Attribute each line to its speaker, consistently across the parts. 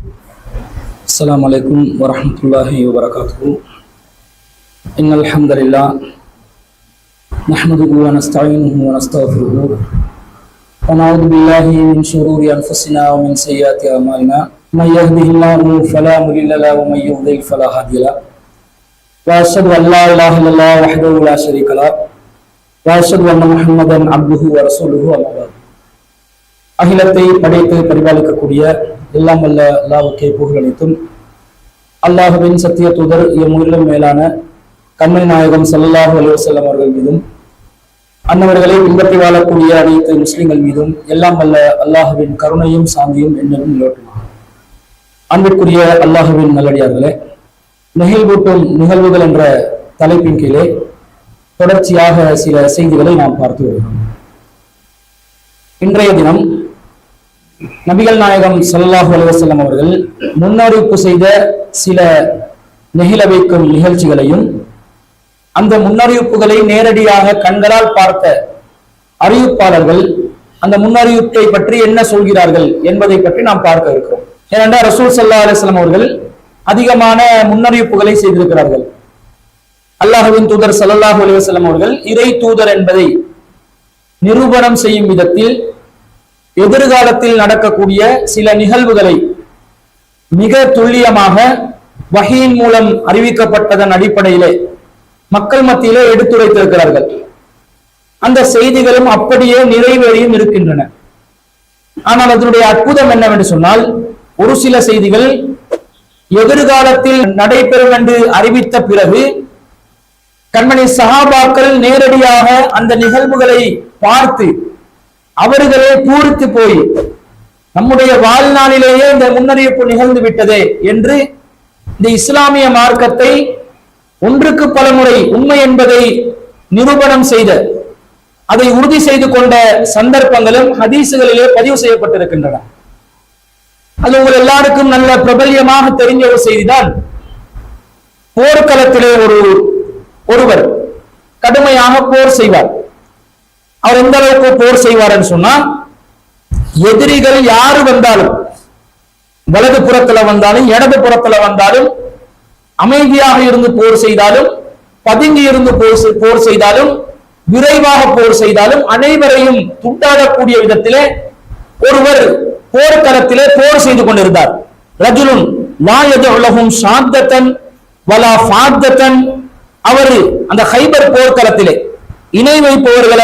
Speaker 1: السلام عليكم ورحمة الله وبركاته. إن الحمد لله نحمده ونستعينه ونستغفره ونعوذ بالله من شرور أنفسنا ومن سيئات أعمالنا من يهده الله فلا مضل له ومن يضلل فلا هادي له وأشهد أن لا إله إلا الله وحده لا شريك له وأشهد أن محمدا عبده ورسوله أما بعد. அகிலத்தை படைத்து பரிபாலிக்கக்கூடிய எல்லாம் வல்ல அல்லாஹ்வுக்கே புகழ் அனைத்தும். அல்லாஹ்வின் சத்திய தூதர் எம்முயிலும் மேலான கண்மணி நாயகம் ஸல்லல்லாஹு அலைஹி வஸல்லம் அவர்கள் மீதும் அன்னவர்களை பின்பற்றி வாழக்கூடிய அனைத்து முஸ்லிம்கள் மீதும் எல்லாம் வல்ல அல்லாஹ்வின் கருணையும் சாந்தியும் என்னும் நிலவட்டுமா. அன்பிற்குரிய அல்லாஹ்வின் நல்லடியார்களே, நெகிழ்வூட்டும் நிகழ்வுகள் என்ற தலைப்பின் கீழே தொடர்ச்சியாக சில செய்திகளை நாம் பார்த்து வருகிறோம். இன்றைய தினம் நபிகள் நாயகம் ஸல்லல்லாஹு அலைஹி வஸல்லம் அவர்கள் முன்னறிவிப்பு செய்த சில நெகிழ வைக்கும் நிகழ்ச்சிகளையும் அந்த முன்னறிவிப்புகளை நேரடியாக கண்களால் பார்த்த அறிவிப்பாளர்கள் அந்த முன்னறிவிப்பை பற்றி என்ன சொல்கிறார்கள் என்பதை பற்றி நாம் பார்க்க இருக்கிறோம். ஏனென்றால் ரசூல் ஸல்லல்லாஹு அலைஹி வஸல்லம் அவர்கள் அதிகமான முன்னறிவிப்புகளை செய்திருக்கிறார்கள். அல்லாஹ்வின் தூதர் ஸல்லல்லாஹு அலைஹி வஸல்லம் அவர்கள் இறை தூதர் என்பதை நிரூபணம் செய்யும் விதத்தில் எதிர்காலத்தில் நடக்கக்கூடிய சில நிகழ்வுகளை மிக துல்லியமாக வஹீயின் மூலம் அறிவிக்கப்பட்டதன் அடிப்படையிலே மக்கள் மத்தியிலே எடுத்துரைத்திருக்கிறார்கள். அந்த செய்திகளும் அப்படியே நிறைவேறியும் இருக்கின்றன. ஆனால் அதனுடைய அற்புதம் என்னவென்று சொன்னால், ஒரு சில செய்திகள் எதிர்காலத்தில் நடைபெறும் என்று அறிவித்த பிறகு கண்மணி சஹாபாக்கள் நேரடியாக அந்த நிகழ்வுகளை பார்த்து அவர்களே பூரித்து போய் நம்முடைய வாழ்நாளிலேயே இந்த முன்னறிவிப்பு நிகழ்ந்து விட்டதே என்று இந்த இஸ்லாமிய மார்க்கத்தை ஒன்றுக்கு பல முறை உண்மை என்பதை நிரூபணம் செய்த, அதை உறுதி செய்து கொண்ட சந்தர்ப்பங்களும் ஹதீசுகளிலே பதிவு செய்யப்பட்டிருக்கின்றன. அது உங்கள் எல்லாருக்கும் நல்ல பிரபல்யமாக தெரிஞ்ச ஒரு செய்திதான். போர்க்களத்திலே ஒருவர் கடுமையாக போர் செய்வார். அவர் எந்த அளவுக்கு போர் செய்வார் சொன்னா, எதிரிகள் யாரு வந்தாலும், வலது புறத்துல வந்தாலும் இடது புறத்துல வந்தாலும், அமைதியாக இருந்து போர் செய்தாலும், பதுங்கி இருந்து போர் செய்தாலும், விரைவாக போர் செய்தாலும், அனைவரையும் துண்டாடக்கூடிய விதத்திலே ஒருவர் போர்க்களத்திலே போர் செய்து கொண்டிருந்தார். ரஜுலுன் லா யதுலஹும் ஷாத்தன் வலா ஃபாத்தன். அவர் அந்த ஹைபர் போர்க்களத்திலே இணை வைப்பவர்களை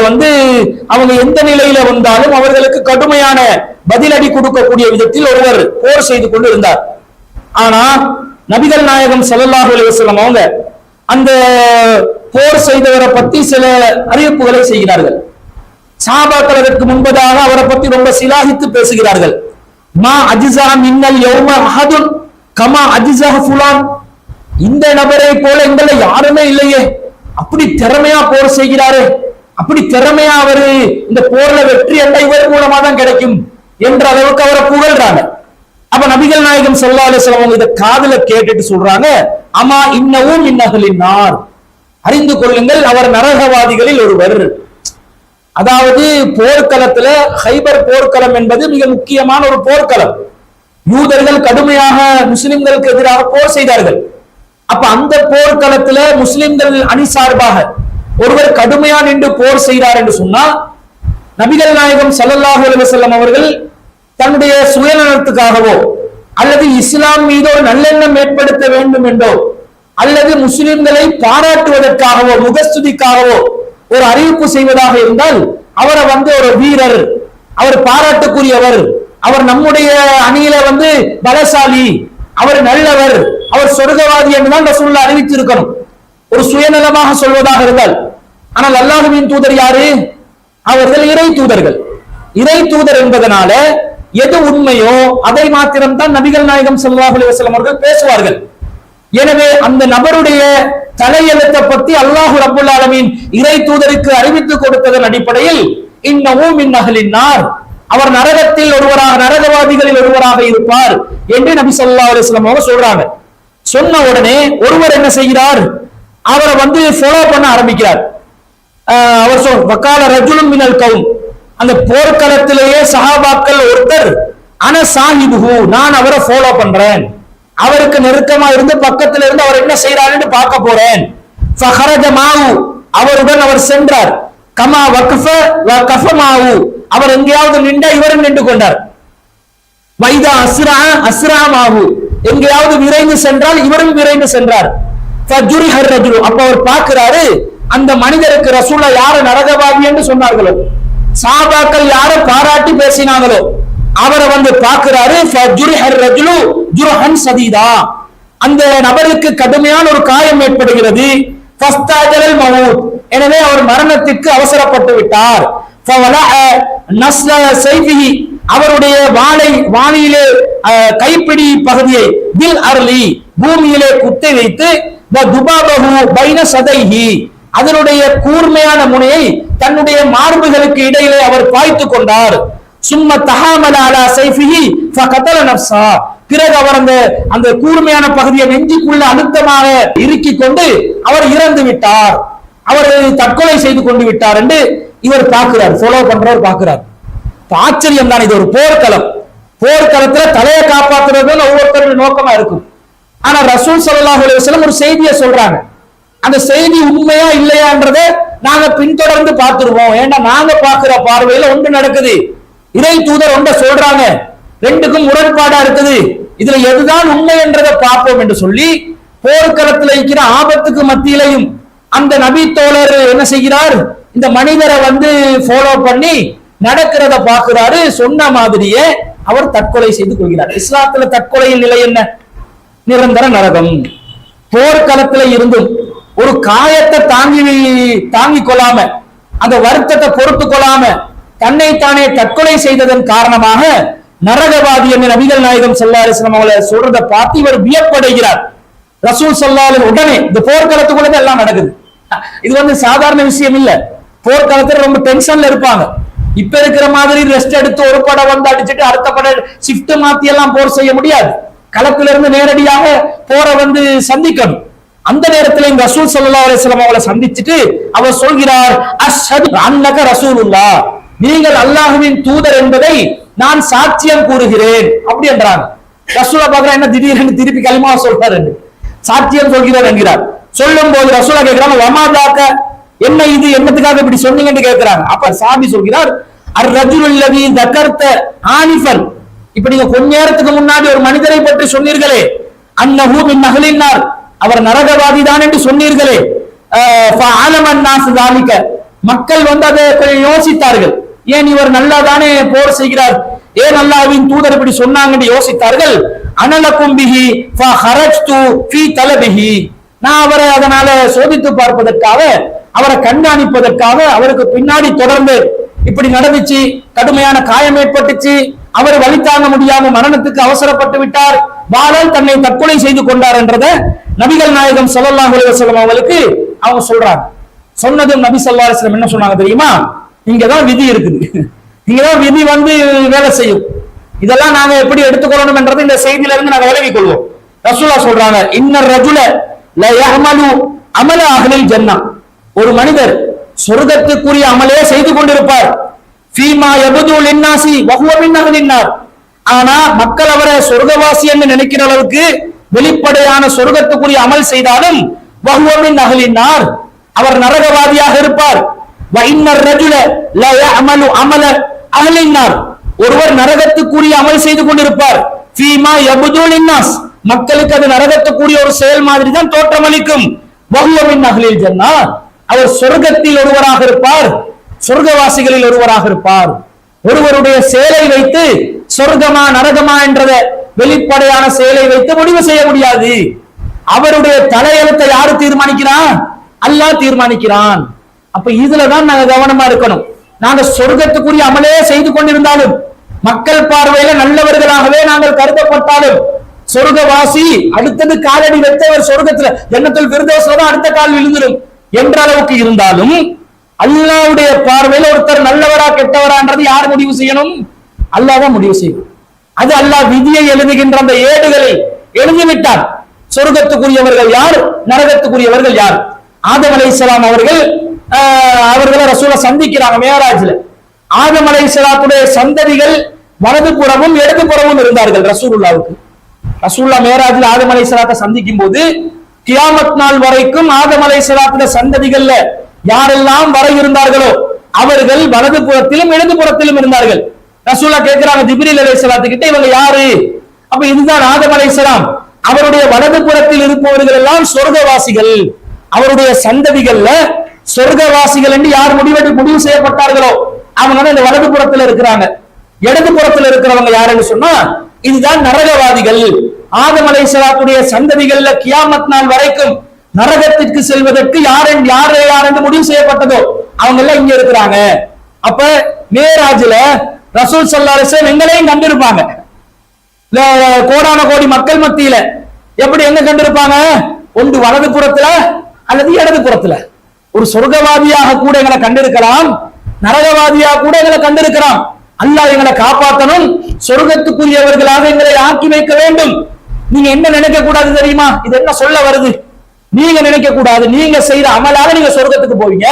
Speaker 1: அவங்க எந்த நிலையில வந்தாலும் அவர்களுக்கு கடுமையான பதிலடி கொடுக்கக்கூடிய விதத்தில் ஒருவர் போர் செய்து கொண்டு இருந்தார். ஆனா நபிகள் நாயகம் ஸல்லல்லாஹு அலைஹி வஸல்லம் அவங்க அந்த போர் செய்தவரை பத்தி சில அறிவிப்புகளை செய்கிறார்கள். சஹாபாக்கள் அதற்கு முன்பதாக அவரை பத்தி ரொம்ப சிலாகித்து பேசுகிறார்கள். மா அஜ்ஸா மின்னல் யௌம அஹதுன் கமா அஜ்ஸா ஃபுலான். இந்த நபரை போல எங்கள யாருமே இல்லையே, அப்படி திறமையா போர் செய்கிறாரு, அப்படி திறமையா அவரு இந்த போர்ல வெற்றி இவர் மூலமா தான் கிடைக்கும் என்ற அளவுக்கு அவரை புகழ்றாங்க. அப்ப நபிகள் நாயகம் ஸல்லல்லாஹு அலைஹி வஸல்லம் இத காதுல கேட்டுட்டு சொல்றாங்க, அமா இன்னவும் இன்னஹலின் நார். அறிந்து கொள்ளுங்கள், அவர் நரகவாதிகளில் ஒருவர். அதாவது போர்க்களத்துல ஹைபர் போர்க்களம் என்பது மிக முக்கியமான ஒரு போர்க்களம். யூதர்கள் கடுமையாக முஸ்லிம்களுக்கு எதிராக போர் செய்தார்கள். அப்ப அந்த போர்க்களத்துல முஸ்லிம்கள் அணி சார்பாக ஒருவர் கடுமையா நின்று போர் செய்கிறார் என்று சொன்னா, நபிகள் நாயகம் ஸல்லல்லாஹு அலைஹி வஸல்லம் அவர்கள் தன்னுடைய சுயநலத்துக்காகவோ அல்லது இஸ்லாம் மீது ஒரு நல்லெண்ணம் ஏற்படுத்த வேண்டும் என்றோ அல்லது முஸ்லிம்களை பாராட்டுவதற்காகவோ முகஸ்துதிக்காகவோ ஒரு அறிவிப்பு செய்வதாக இருந்தால் அவரை ஒரு வீரர், அவர் பாராட்டுக்குரியவர், அவர் நம்முடைய அணியில பலசாலி, அவர் நல்லவர், அவர் சொர்க்கவாதி என்றுதான் ரசூலுல்லாஹ் அறிவித்திருக்கணும், ஒரு சுயநலமாக சொல்வதாக இருந்தால். ஆனால் அல்லாஹ்வின் தூதர் யாரு? அவர்கள் இறை தூதர்கள். இறை தூதர் என்பதனால எது உண்மையோ அதை மாத்திரம்தான் நபிகள் நாயகம் ஸல்லல்லாஹு அலைஹி வஸல்லம் அவர்கள் பேசுவார்கள். எனவே அந்த நபருடைய தலையெழுத்தை பற்றி அல்லாஹ் ரப்பல் ஆலமீன் இறை தூதருக்கு அறிவித்து கொடுத்ததன் அடிப்படையில் இன்னவும் மின் அஹ்லின் நார், அவர் நரகத்தில் ஒருவராக, நரகவாதிகளில் ஒருவராக இருப்பார் என்று நபி ஸல்லல்லாஹு அலைஹி வஸல்லம் அவங்க சொல்றாங்க. சொன்ன உடனே ஒருவர் என்ன செய்கிறார்? அவரை ஃபாலோ பண்ண ஆரம்பிக்கிறார். அவர் வக்கால ரஜுலும் மினல் கௌம், அந்த போர்க்களத்திலேயே சஹாபாக்கள் ஒருத்தர் அன சாஹிபுஹு, நான் அவரை ஃபாலோ பண்றேன், அவருக்கு நெருக்கமா இருந்து பக்கத்துல இருந்து அவர் என்ன செய்யறாருன்னு பார்க்க போறேன். ஃபஹரஜ மாவு, அவருடன் அவர் சென்றார். கமா வக்ஃப வ கஃபமாவு, அவர் எங்கேயாவது நின்றா இவரும் நின்று கொண்டார். வைதா அஸ்ரா அஸ்ராமாவு, எங்கேயாவது விரைந்து சென்றால் இவரும் விரைந்து சென்றார். ஃபஜுரிஹர் ரஜுலு, அப்ப அவர் பார்க்கிறாரு அந்த மனிதருக்கு ரசூலா யார நரகவாதி என்று சொன்னார்களோ, சாபாக்கள் யார பாராட்டி பேசினாங்களோ அவரை வந்து பார்க்கிறாரு. ஃபஜுரிஹர் ரஜுலு ஜுர்ஹன் சதீதா, அந்த நபருக்கு கடுமையான ஒரு காயம் ஏற்படுகிறது. ஃபஸ்தாஜலல் மவுத், எனவே அவர் மரணத்திற்கு அவசரப்பட்டு விட்டார். ஃபவலஅ நஸ்ல ஸைஃபிஹி, அவருடைய வாளியிலே கைப்பிடி பகுதியை பில் அர்லி, பூமியிலே குத்தி வைத்து துபாபஹு பைன சதைஹி, அதனுடைய கூர்மையான முனையை தன்னுடைய மார்புகளுக்கு இடையிலே அவர் பாய்த்து கொண்டார். சும்ம தஹாமல அலா ஸைஃபிஹி ஃபகதல நஃப்ஸா, பிறகு அவர் அந்த கூர்மையான பகுதியை நெஞ்சுக்குள்ள அழுத்தமாக இறுக்கிக் கொண்டு அவர் இறந்து விட்டார், அவர் தற்கொலை செய்து கொண்டு விட்டார் என்று இவர் பார்க்கிறார், ஃபாலோ பண்றவர் பார்க்கிறார். ஆச்சரியம் தான், இது ஒரு போர்க்களம். போர்க்களத்துல தலையை காப்பாற்றுறது ஒவ்வொருத்தருடைய நோக்கமா இருக்கும். ஆனா ரசூல் ஸல்லல்லாஹு அலைஹி வஸல்லம் ஒரு செய்தியை சொல்றாங்க. அந்த செய்தி உண்மையா இல்லையான்றதை நாங்க பின்தொடர்ந்து பார்த்துருவோம். ஏன்னா நாங்க பார்க்கிற பார்வையில ஒன்று நடக்குது, இறை தூதர் ஒன்றை சொல்றாங்க, ரெண்டுக்கும் முரண்பாடா இருக்குது, இதுல எதுதான் உண்மை என்றதை பார்ப்போம் என்று சொல்லி போர்க்களத்தில் இருக்கிற ஆபத்துக்கு மத்தியிலையும் அந்த நபி தோழர் என்ன செய்கிறார், இந்த மனிதரை வந்து ஃபாலோ பண்ணி நடக்கிறத பார்க்கிறாரு. சொன்ன மாதிரியே அவர் தற்கொலை செய்து கொள்கிறார். இஸ்லாத்துல தற்கொலையின் நிலை என்ன? நிரந்தர நரகம். போர்க்களத்துல இருந்தும் ஒரு காயத்தை தாங்கிக் கொள்ளாம, அந்த வருத்தத்தை பொறுத்து கொள்ளாம தன்னைத்தானே தற்கொலை செய்ததன் காரணமாக நரகவாதி என்று நபிகள் நாயகம் ஸல்லல்லாஹு அலைஹி வஸல்லம் அவங்களை சொல்றதை பார்த்து இவர் வியப்படைகிறார். ரசூல் ஸல்லல்லாஹு அலைஹி உடனே இந்த போர்க்களத்துக்குள்ள எல்லாம் நடக்குது. இது வந்து சாதாரண விஷயம் இல்ல. போர்க்களத்துல ரொம்ப டென்ஷன்ல இருப்பாங்க. இப்ப இருக்கிற மாதிரி ரெஸ்ட் எடுத்து ஒரு படம் வந்து அடிச்சுட்டு அடுத்த படம் ஷிஃப்ட் மாத்தி எல்லாம் போர் செய்ய முடியாது. களத்துல இருந்து நேரடியாக போரை வந்து சந்திக்கணும். அந்த நேரத்தில் இந்த ரசூல் ஸல்லல்லாஹு அலைஹி வஸல்லம் அவங்களை சந்திச்சுட்டு அவர் சொல்கிறார், அஷ்ஹது அன்னக ரசூலுல்லாஹ், நீங்கள் அல்லாஹ்வின் தூதர் என்பதை நான் சாட்சியம் கூறுகிறேன் அப்படி என்றாங்க. ரசூலை பார்க்கிறா, என்ன திடீர்னு திருப்பி கலிமா சொல்றாரு, சாட்சியம் சொல்கிறார் என்கிறார். சொல்லும் போது ரசூலா கேட்கிறாங்க, வமாதாக்க, என்ன இது, என்னத்துக்காக இப்படி சொன்னீங்கன்னு கேட்கிறாங்க. அப்ப சாபி சொல்கிறார், அர் ரஜுலுல் லதீ தகர்த ஆனிஃபன், இப்ப நீங்க கொஞ்ச நேரத்துக்கு முன்னாடி ஒரு மனிதரை பற்றி சொன்னீர்களே, அன்னஹு மின் அஹ்லின் நார், அவர் நரகவாதி தான் என்று சொன்னீர்களே, ஃபஅலமன் நாஸ் ஸாலிக, மக்கள் வந்து அதை கொஞ்சம் யோசித்தார்கள், ஏன் இவர் நல்லா தானே போர் செய்கிறார், ஏன் அல்லாஹ்வின் தூதர் இப்படி சொன்னாங்கன்னு யோசித்தார்கள். அனலகும் பிஹி ஃபஹரஜ்து ஃபீ தலபிஹி, நான் அவரை அதனால சோதித்து பார்ப்பதற்காக, அவரை கண்காணிப்பதற்காக அவருக்கு பின்னாடி தொடர்ந்து இப்படி நடந்துச்சு, கடுமையான காயம் ஏற்பட்டுச்சு, அவர் வழி தாங்க முடியாம மரணத்துக்கு அவசரப்பட்டு விட்டார், வாளால் தன்னை தற்கொலை செய்து கொண்டார் என்றத நபிகள் நாயகம் ஸல்லல்லாஹு அலைஹி வஸல்லம் அவங்களுக்கு அவங்க சொல்றாங்க. சொன்னதும் நபி ஸல்லல்லாஹு அலைஹி வஸல்லம் என்ன சொன்னாங்க தெரியுமா, இங்கதான் விதி இருக்குது, இங்கதான் விதி வந்து வேலை செய்யும், இதெல்லாம் நாங்க எப்படி எடுத்துக்கொள்ளணும் என்றது இந்த செய்தியில இருந்து நாங்க விலகிக் கொள்வோம். ரசூலா சொல்றாங்க, இன்னர் ரஜுல ல யஅமலு அமல அஹ்லில் ஜன்னah, ஒரு மனிதர் சொர்க்கத்துக்குரிய அமலே செய்து கொண்டிருப்பார், ஃபீமா யபது லின்னாசி வஹுவ மின் அஹ்லின் நார், ஆனா மக்கள் அவரை சொர்க்கவாசி என்று நினைக்கிற அளவுக்கு வெளிப்படையான சொர்க்கத்துக்குரிய அமல் செய்தாலும் வஹுவ மின் அஹ்லின் நார், அவர் நரகவாதியாக இருப்பார். வ இன்னர் ரஜுல ல யஅமலு அமல அஹ்லின் நார், ஒருவர் நரகத்துக்குரிய அமல் செய்து கொண்டிருப்பார், ஃபீமா யபது லின்னாஸ், மக்களுக்கு அது நரகத்துக்குரிய ஒரு செயல் மாதிரி தான் தோற்றமளிக்கும், வஹுவ மின் அஹ்லில் ஜன்னah, அவர் சொர்க்கத்தில் ஒருவராக இருப்பார், சொர்க்கவாசிகளில் ஒருவராக இருப்பார். ஒருவருடைய செயலை வைத்து சொர்க்கமா நரகமா என்றத வெளிப்படையான செயலை வைத்து முடிவு செய்ய முடியாது. அவருடைய தலையெழுத்தை யாரு தீர்மானிக்கிறான்? அல்லாஹ் தீர்மானிக்கிறான். அப்ப இதுலதான் நாங்க கவனமா இருக்கணும். நாங்க சொர்க்கத்துக்குரிய அமலே செய்து கொண்டிருந்தாலும், மக்கள் பார்வையில நல்லவர்களாகவே நாங்கள் கருதப்பட்டாலும், சொர்க்கவாசி அடுத்தது காலடி வைத்தவர் சொர்க்கத்துல ஜன்னத்துல் ஃபிர்தௌஸ்ல தான் அடுத்த கால் விழுந்துடும் என்ற அளவுக்கு இருந்தாலும், அல்லாஹ்வுடைய பார்வையில ஒருத்தர் நல்லவரா கெட்டவரான்றது யார் முடிவு செய்யணும்? அல்லாஹ் தான் முடிவு செய்யணும். அது அல்லாஹ் விதியை எழுதுகின்ற அந்த ஏடுகளை எழுதிவிட்டார். சொர்க்கத்துக்குரியவர்கள் யார், நரகத்துக்குரியவர்கள் யார். ஆதம் அலைஹிஸ்ஸலாம் அவர்களை ரசூலை சந்திக்கிறாங்க மேராஜ்ல. ஆதம் அலைஹிஸ்ஸலாத்துடைய சந்ததிகள் வலது புறமும் இடது புறமும் இருந்தார்கள் ரசூலுல்லாவுக்கு. ரசூலுல்லா மேராஜில் ஆதம் அலைஹிஸ்ஸலாத்தை சந்திக்கும் போது கியாமத் நாள் வரைக்கும் ஆதம் அலைஹிஸ்ஸலாத்துடைய சந்ததிகள்ல யாரெல்லாம் வர இருந்தார்களோ அவர்கள் வலது புறத்திலும் இடது புறத்திலும் இருந்தார்கள். ரசூலுல்லா கேட்கிறாங்க ஜிப்ரீல் அலைஹிஸ்ஸலாத்து கிட்ட, இவங்க யாரு? அப்ப இதுதான் ஆதம் அலைஹிஸ்ஸலாம். அவருடைய வலது புறத்தில் இருப்பவர்கள் எல்லாம் சொர்க்கவாசிகள், அவருடைய சந்ததிகள்ல சொர்க்கவாசிகள் என்று யார் முடிவு செய்யப்பட்டார்களோ அவங்க தான் இந்த வலது புறத்துல இருக்கிறாங்க. இடது புறத்துல இருக்கிறவங்க யாருன்னு சொன்னா இதுதான் நரகவாதிகள். ஆதம் அலைஹிஸ்ஸலாத்துடைய சந்ததிகள்ல கியாமத் நாள் வரைக்கும் நரகத்திற்கு செல்வதற்கு யார் என்று முடிவு செய்யப்பட்டதோ அவங்க எல்லாம் இங்க இருக்கிறாங்க. அப்ப மேராஜ்ல ரசூல் ஸல்லல்லாஹு அலைஹி வஸல்லம் எங்களையும் கண்டிருப்பாங்க. கோடான கோடி மக்கள் மத்தியில எப்படி எங்க கண்டிருப்பாங்க? ஒன்று வலது புறத்துல அல்லது இடது புறத்துல. ஒரு சொர்க்கவாதியாக கூட எங்களை கண்டிருக்கலாம், நரகவாதியாக கூட எங்களை கண்டிருக்கலாம். அல்லாஹ் எங்களை காப்பாற்றணும், சொர்க்கத்துக்குரியவர்களாக எங்களை ஆக்கி வைக்க வேண்டும். நீங்க என்ன நினைக்க கூடாது தெரியுமா? இது என்ன சொல்ல வருது? நீங்க நினைக்க கூடாது நீங்க செய்த அமலால நீங்க சொர்க்கத்துக்கு போவீங்க.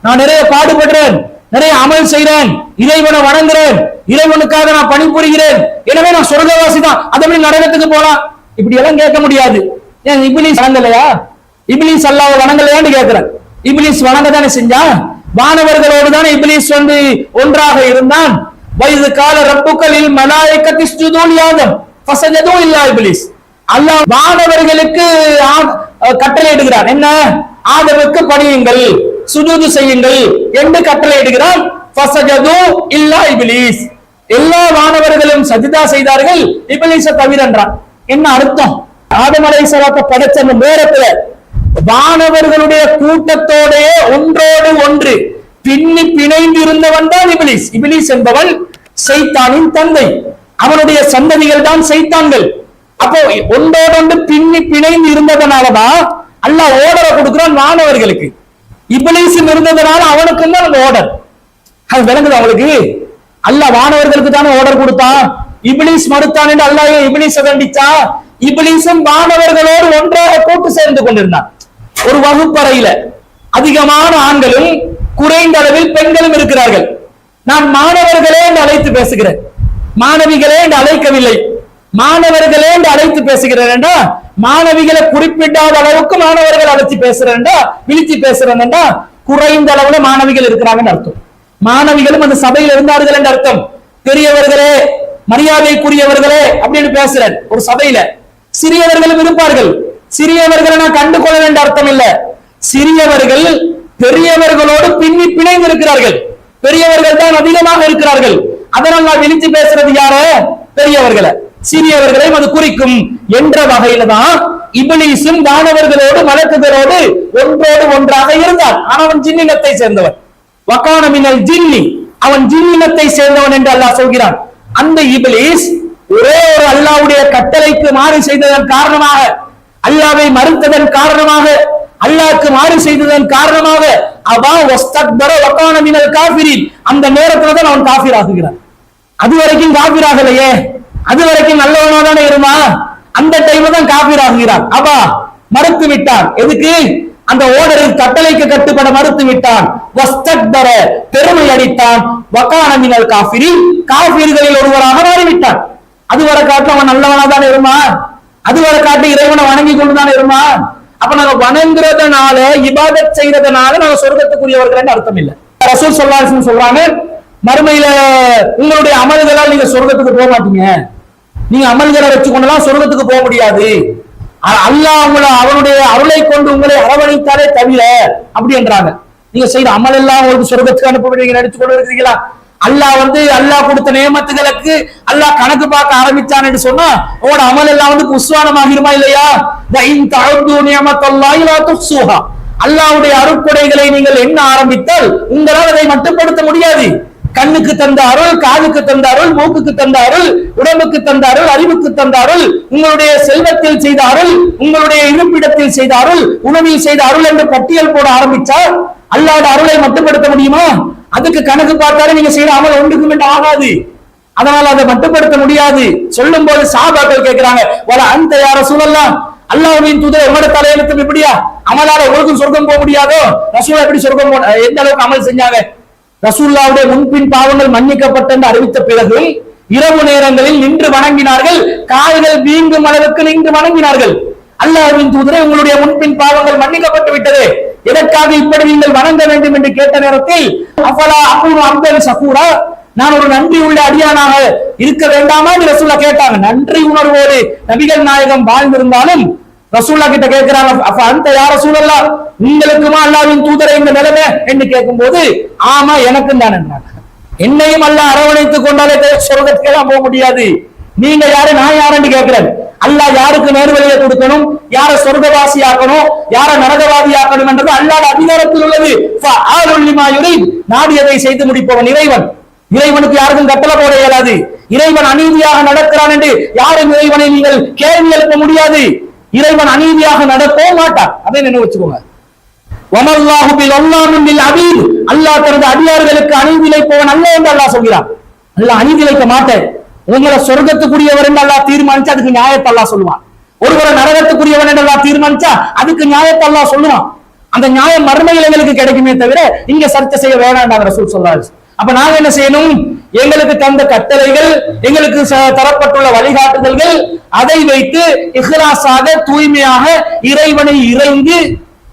Speaker 1: நான் நிறைய பாடுபடுறேன், நிறைய அமல் செய்றேன், இறைவனை வணங்குறேன், இறைவனுக்காக நான் பணிபுரிகிறேன், எனவே நான் சொர்க்கவாசி தான், அதை நரகத்துக்கு போலாம் இப்படி எல்லாம் கேட்க முடியாது. ஏன் இப்லீஸ் வணங்கலையா? இப்லீஸ் அல்லாஹ்வை வணங்கலையான்னு கேட்கிறேன். இப்லீஸ் வணங்க தானே செஞ்சான், வானவர்களோடு தானே இப்லீஸ் ஒன்றாக இருந்தான். வைது கால ரப்புக்களில் மலாயிகத்தி இஸ்ஜுது லிஆதம் ஃபஸஜது இல்லா இப்லீஸ். அல்லாஹ் வானவர்களுக்கு கட்டளை இடுகிறான், என்ன? ஆதமுக்கு பணியுங்கள், சுஜூது செய்யுங்கள் என்று கட்டளை இடுகிறான். ஃபஸஜது இல்லா இப்லீஸ். எல்லா வானவர்களும் சஜிதா செய்தார்கள், இப்லீஸை தவிர என்றான். என்ன அர்த்தம்? ஆதம் அலைஹிஸ்ஸலாத்தை படைச்ச அந்த நேரத்துல வானவர்களுடைய கூட்டத்தோட ஒன்றோடு ஒன்று பின்னி பிணைந்து இருந்தவன் தான் இப்லீஸ். இப்லீஸ் என்பவன் சைத்தானின் தந்தை, அவனுடைய சந்ததிகள் தான் சைத்தான்கள். அப்போ ஒன்றோடொன்று பின்னி பிணைந்து இருந்ததனாலதான் அல்லாஹ் ஓர்டரை கொடுக்கிறான் வானவர்களுக்கு. இப்லீஸும் இருந்ததனால அவனுக்கு தான் அந்த ஓர்டர். அது விளங்குது அவங்களுக்கு? அல்லாஹ் வானவர்களுக்கு தானே ஓர்டர் கொடுத்தான். இப்லீஸ் மறுத்தான் என்று அல்லாஹ் இப்லீஸை தண்டிச்சா? இப்லீஸும் வானவர்களோடு ஒன்றாக கூட்டு சேர்ந்து கொண்டிருந்தான். ஒரு வகுப்பறையில அதிகமான ஆண்களும் குறைந்த அளவில் பெண்களும் இருக்கிறார்கள். நான் மாணவர்களே என்று அழைத்து பேசுகிறேன், மாணவிகளே என்று அழைக்கவில்லை. மாணவர்களே என்று அழைத்து பேசுகிறேன் என்றா மாணவிகளை குறிப்பிடாத அளவுக்கு மாணவர்கள் அழைத்து பேசுறேன், விழித்து பேசுறேன் என்றா குறைந்த அளவுல மாணவிகள் இருக்கிறாங்கன்னு அர்த்தம். மாணவிகளும் அந்த சபையில் இருந்தார்கள் என்று அர்த்தம். பெரியவர்களே, மரியாதைக்குரியவர்களே அப்படின்னு பேசுறேன் ஒரு சபையில. சிறியவர்களும் இருப்பார்கள், சிறியவர்களை நான் கண்டு கொள்ள வேண்டிய அர்த்தம் இல்ல. சிறியவர்கள் பெரியவர்களோடு பின்னி பிணைந்து இருக்கிறார்கள், பெரியவர்கள் தான் அதிகமாக இருக்கிறார்கள். அதனால் நான் விழித்து பேசுறது யாரு? பெரியவர்களை. சிறியவர்களையும் அது குறிக்கும் என்ற வகையில தான் இப்லீஸும் வானவர்களோடு மலக்குகளோடு ஒன்றோடு ஒன்றாக இருந்தான். ஆனால் அவன் ஜின்னினத்தை சேர்ந்தவன். வகான மினல் ஜின்னி, அவன் ஜின்னினத்தை சேர்ந்தவன் என்று அல்லாஹ் சொல்கிறான். அந்த இப்லீஸ் ஒரே ஒரு அல்லாஹ்வுடைய கட்டளைக்கு மாறு செய்ததன் காரணமாக, அல்லாஹ்வை மறுத்ததன் காரணமாக, அல்லாஹ்க்கு மாறு செய்ததன் காரணமாக அவா வஸ்தக்பர வகான மினல் காஃபிரின், அந்த நேரத்துல தான் அவன் காஃபிர் ஆகுகிறான். அது வரைக்கும் காஃபிர் ஆகலையே, அது வரைக்கும் நல்லவனா தானே இருந்தான், அந்த டைம்ல தான் காஃபிர் ஆகுகிறான். அவா மறுத்து விட்டான். எதுக்கு? அந்த ஓர்டரில் கட்டளைக்கு கட்டுப்பட மறுத்து விட்டான். வஸ்தக்பர, பெருமை அடித்தான். வகான மினல் காஃபிரின், காஃபிர்களில் ஒருவராக மாறிவிட்டான். அதுவரை காட்டு அவன் நல்லவனா தானே இருந்தான், அதுவரை காட்டு இறைவனை வணங்கி கொண்டுதானே இருந்தான். அப்ப நாங்க வணங்குறதுனால, இபாதத் செய்யறதுனால நாங்க சொர்க்கத்துக்குரியவர்கள் அர்த்தம் இல்லை. ரசூல் ஸல்லல்லாஹு அலைஹி வஸல்லம் சொல்றாங்க, மறுமையில உங்களுடைய அமல்களால் நீங்க சொர்க்கத்துக்கு போக மாட்டீங்க, நீங்க அமல்களை வச்சு கொண்டெல்லாம் சொர்க்கத்துக்கு போக முடியாது. அல்லாஹ் உங்களை அவனுடைய அருளை கொண்டு உங்களை அரவணைத்தாலே தவிர அப்படி என்றாங்க. நீங்க செய்யற அமல் எல்லாம் உங்களுக்கு சொர்க்கத்துக்கு அனுப்ப நினைச்சு கொண்டு இருக்கிறீங்களா? அல்லாஹ் அல்லாஹ் கொடுத்த நியமத்துகளுக்கு அல்லாஹ் கணக்கு பார்க்க ஆரம்பிச்சான் என்று சொன்னா உங்களோட அமல் எல்லாம் புஸ்வானமாகிருமா இல்லையா? அல்லாஹ்வுடைய அருட்கொடைகளை நீங்கள் எண்ண ஆரம்பித்தால் உங்களால் அதை மட்டுப்படுத்த முடியாது. கண்ணுக்கு தந்த அருள், காதுக்கு தந்த அருள், மூக்குக்கு தந்த அருள், உடம்புக்கு தந்த அருள், அறிவுக்கு தந்த அருள், உங்களுடைய செல்வத்தில் செய்த அருள், உங்களுடைய இருப்பிடத்தில் செய்த அருள், உணவில் செய்த அருள் என்று பட்டியல் போட ஆரம்பிச்சால் அல்லாஹ்வுடைய அருளை மட்டுப்படுத்த முடியுமா? அதுக்கு கணக்கு பார்த்தாலே நீங்க செய்யற அமல் ஒன்றுக்கும் என்று ஆகாது. அதனால அதை மட்டுப்படுத்த முடியாது. சொல்லும் போது சஹாபாக்கள் கேட்கிறாங்க, வல அந்த யா ரசூலல்லாஹ், அல்லாஹ்வின் தூதர் உங்களோட தலையெழுத்தும் இப்படியா? அமலால உங்களுக்கும் சொர்க்கம் போக முடியாதோ? ரசூல் எப்படி சொர்க்கம் எந்த அளவுக்கு அமல் செஞ்சாங்க? ரசூலுல்லாஹ்வுடைய முன்பின் பாவங்கள் மன்னிக்கப்பட்ட என்று அறிவித்த பிறகு இரவு நேரங்களில் நின்று வணங்கினார்கள், கால்கள் வீங்கும் அளவுக்கு நின்று வணங்கினார்கள். அல்லாஹ்வின் தூதரே, உங்களுடைய முன்பின் பாவங்கள் மன்னிக்கப்பட்டு விட்டது, எதற்காக இப்படி நீங்கள் வணங்க வேண்டும் என்று கேட்ட நேரத்தில், அஃபலா அகூனு அப்தன் ஷகூரா, நான் ஒரு நன்றி உள்ள அடியானாக இருக்க வேண்டாமா என்று ரசூலுல்லாஹ் கேட்டாங்க. நன்றி உணர்வோடு நபிகள் நாயகம் வாழ்ந்திருந்தாலும் ரசூலுல்லாஹ் கிட்ட கேட்கிறாங்க, அப்ப அந்த யார் ரசூலல்லாஹ், உங்களுக்குமா அல்லாஹ்வின் தூதரை இந்த நிலைமை என்று கேட்கும் போது, ஆமா எனக்கும் தான் என்றாங்க. என்னையும் அல்லாஹ் அரவணைத்துக் கொண்டாலே சொர்க்கத்துக்கெல்லாம் போக முடியாது, நீங்க யாரு நான் யாருன்னு கேட்கிறேன். அல்லாஹ் யாருக்கு நேர்வழியை கொடுக்கணும், யார சொர்க்கவாசி ஆக்கணும், யார நரகவாதி ஆக்கணும் என்றது அல்லாஹ் அதிகாரத்தில் உள்ளது. நாடியதை செய்து முடிப்பவன் இறைவன். இறைவனுக்கு யாருக்கும் கட்டளை போட இயலாது. இறைவன் அநீதியாக நடக்கிறான் என்று யாரும் இறைவனை நீங்கள் கேள்வி எழுப்ப முடியாது. இறைவன் அநீதியாக நடக்கவும் மாட்டார், அதை நினைவு வச்சுக்கோங்க. அல்லாஹ் தனது அடியார்களுக்கு அநீதி இழைப்பவன் அல்ல என்று அல்லாஹ் சொல்கிறான். அல்லாஹ் அநீதி இழைக்க மாட்டேன், உங்களை சொர்க்கத்துக்குரியவர் என்று அல்லாஹ் தீர்மானிச்சா அதுக்கு நியாயத்தை அல்லாஹ் சொல்லுவான். ஒருவரை நரகத்துக்குரியவன் என்று அல்லாஹ் தீர்மானிச்சா அதுக்கு நியாயத்தை அல்லாஹ் சொல்லுவான். அந்த நியாயம் மறுமையில் எங்களுக்கு கிடைக்குமே தவிர இங்க சர்ச்சை செய்ய வேண்டாம் ரசூல் சொல்றாரு. அப்ப நாங்க என்ன செய்யணும், எங்களுக்கு தந்த கட்டளைகள், எங்களுக்கு தரப்பட்டுள்ள வழிகாட்டுதல்கள், அதை வைத்து இஹ்லாஸாக தூய்மையாக இறைவனை இறைந்து,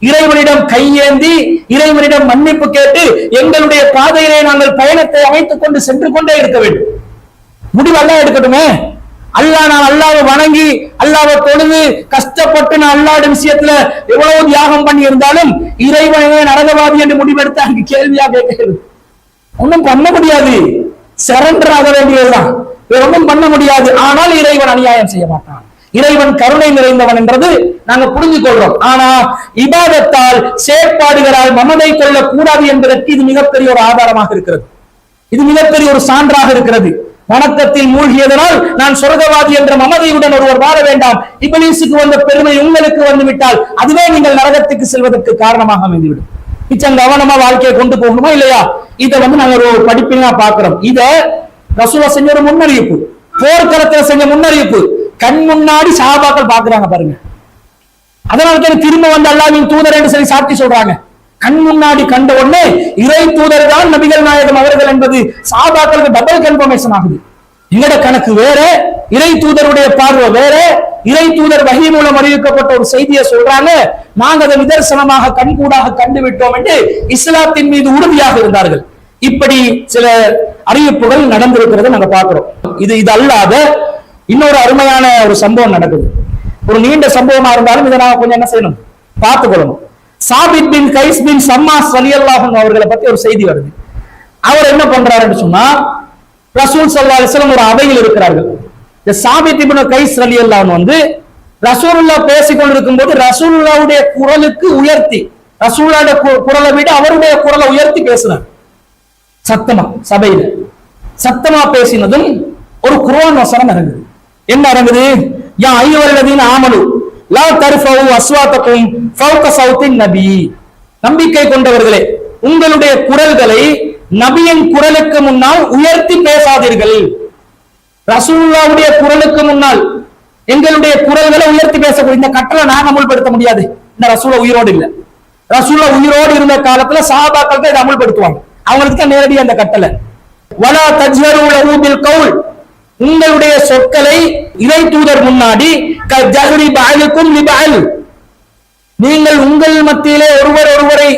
Speaker 1: இறைவனிடம் கையேந்தி, இறைவனிடம் மன்னிப்பு கேட்டு எங்களுடைய பாதையிலே நாங்கள் பயணத்தை அமைத்துக் கொண்டு சென்று கொண்டே இருக்க வேண்டும். முடிவு அல்லாஹ் எடுக்கட்டுமே. அல்லாஹ் நான் அல்லாஹ்வை வணங்கி அல்லாஹ்வை தொழுது கஷ்டப்பட்டு நான் அல்லாஹ்வுடைய விஷயத்துல எவ்வளவு தியாகம் பண்ணி இருந்தாலும் இறைவனே நரகவாதி என்று முடிவெடுத்து அங்கு கேள்வியா கேட்கிறது. ஒன்றும் பண்ண முடியாது, சரண்டர் ஆக வேண்டியதுதான், ஒன்றும் பண்ண முடியாது. ஆனால் இறைவன் அநியாயம் செய்ய மாட்டான், இறைவன் கருணை நிறைந்தவன் என்றது நாங்க புரிஞ்சு கொள்றோம். ஆனா இபாதத்தால் செயற்பாடுகளால் மமதை கொள்ள கூடாது என்பதற்கு இது மிகப்பெரிய ஒரு ஆதாரமாக இருக்கிறது, இது மிகப்பெரிய ஒரு சான்றாக இருக்கிறது. வணக்கத்தில் மூழ்கியதனால் நான் சொர்க்கவாதி என்ற மமதையுடன் ஒருவர் வாழ வேண்டாம். இப்லீசுக்கு வந்த பெருமை உங்களுக்கு வந்துவிட்டால் அதுவே நீங்கள் நரகத்துக்கு செல்வதற்கு காரணமாக அமைந்துவிடும். மிச்சம் கவனமா வாழ்க்கையை கொண்டு போகணுமா இல்லையா? இதை நாங்க ஒரு படிப்பினா பாக்குறோம். இத ரசூலுல்லாஹ் செஞ்ச ஒரு முன்னறிவிப்பு, போர்க்களத்துல செஞ்ச முன்னறிவிப்பு, கண் முன்னாடி சஹாபாக்கள் பாக்குறாங்க பாருங்க. அதனால திரும்ப வந்து அல்லாஹ்வின் தூதர் என்று சொல்லி சாட்சி சொல்றாங்க. கண் முன்னாடி கண்ட உடனே இறை தூதர் தான் நபிகள் நாயகம் அவர்கள் என்பது சஹாபாக்களுக்கு டபுள் கன்ஃபர்மேஷன் ஆகுது. எங்கட கணக்கு வேற, இறை தூதருடைய பார்வை வேற. இறை தூதர் வஹி மூலம் அறிவிக்கப்பட்ட ஒரு செய்தியை சொல்றாங்க, நாங்க அதை நிதர்சனமாக கண்கூடாக கண்டு விட்டோம் என்று இஸ்லாத்தின் மீது உறுதியாக இருந்தார்கள். இப்படி சில அறிவிப்புகள் நடந்திருக்கிறத நாங்க பாக்குறோம். இது அல்லாத இன்னொரு அருமையான ஒரு சம்பவம் நடக்குது. ஒரு நீண்ட சம்பவமா இருந்தாலும் இதை நாங்க கொஞ்சம் என்ன செய்யணும், பார்த்துக்கொள்ளணும். சாபித் பின் கைஸ் பின் சம்மாஸ் ரலியல்லாஹு அன்ஹு அவர்களை பத்தி ஒரு செய்தி வருது. அவர் என்ன பண்றாருன்னு சொன்னா, ரசூல் ஸல்லல்லாஹு அலைஹி வஸல்லம் ஒரு அவையில் இருக்கிறார்கள். இந்த சாபித் இப்னு கைஸ் ரலியல்லாஹு அன்ஹு வந்து ரசூலுல்லாஹ் பேசிக் கொண்டிருக்கும் போது ரசூலுல்லாஹ்வுடைய குரலுக்கு உயர்த்தி, ரசூலுல்லாஹ்வுடைய குரலை விட அவருடைய குரலை உயர்த்தி பேசினார். சத்தமா, சபையில சத்தமா பேசினதும் ஒரு குர்ஆன் வசனம் இறங்குது. என்ன இறங்குது? யா அய்யுஹல்லதீன ஆமனு லா தர்ஃபஉ அஸ்வாத்தகும் ஃபௌக ஸௌத்தின் நபி, நம்பிக்கை கொண்டவர்களே உங்களுடைய குரல்களை நபியின் குரலுக்கு முன்னால் உயர்த்தி பேசாதீர்கள். ரசூலுல்லாஹ்வுடைய குரலுக்கு முன்னால் எங்களுடைய குரல்களை உயர்த்தி பேசக்கூடிய இந்த கட்டளை நாங்க அமல்படுத்த முடியாது. இந்த ரசூலுல்லாஹ் உயிரோடு இல்ல. ரசூலுல்லாஹ் உயிரோடு இருந்த காலத்துல சஹாபாக்கள் தான் இதை அமல்படுத்துவாங்க, அவங்களுக்கு தான் நேரடியாக அந்த கட்டளை. வலா தஜ்ஹரு லஹு பில் கவுல், உங்களுடைய சொற்களை இறை தூதர் முன்னாடி கஜஹரி பஅலுக்கும் லிபஅல், நீங்கள் உங்கள் மத்தியிலே ஒருவரை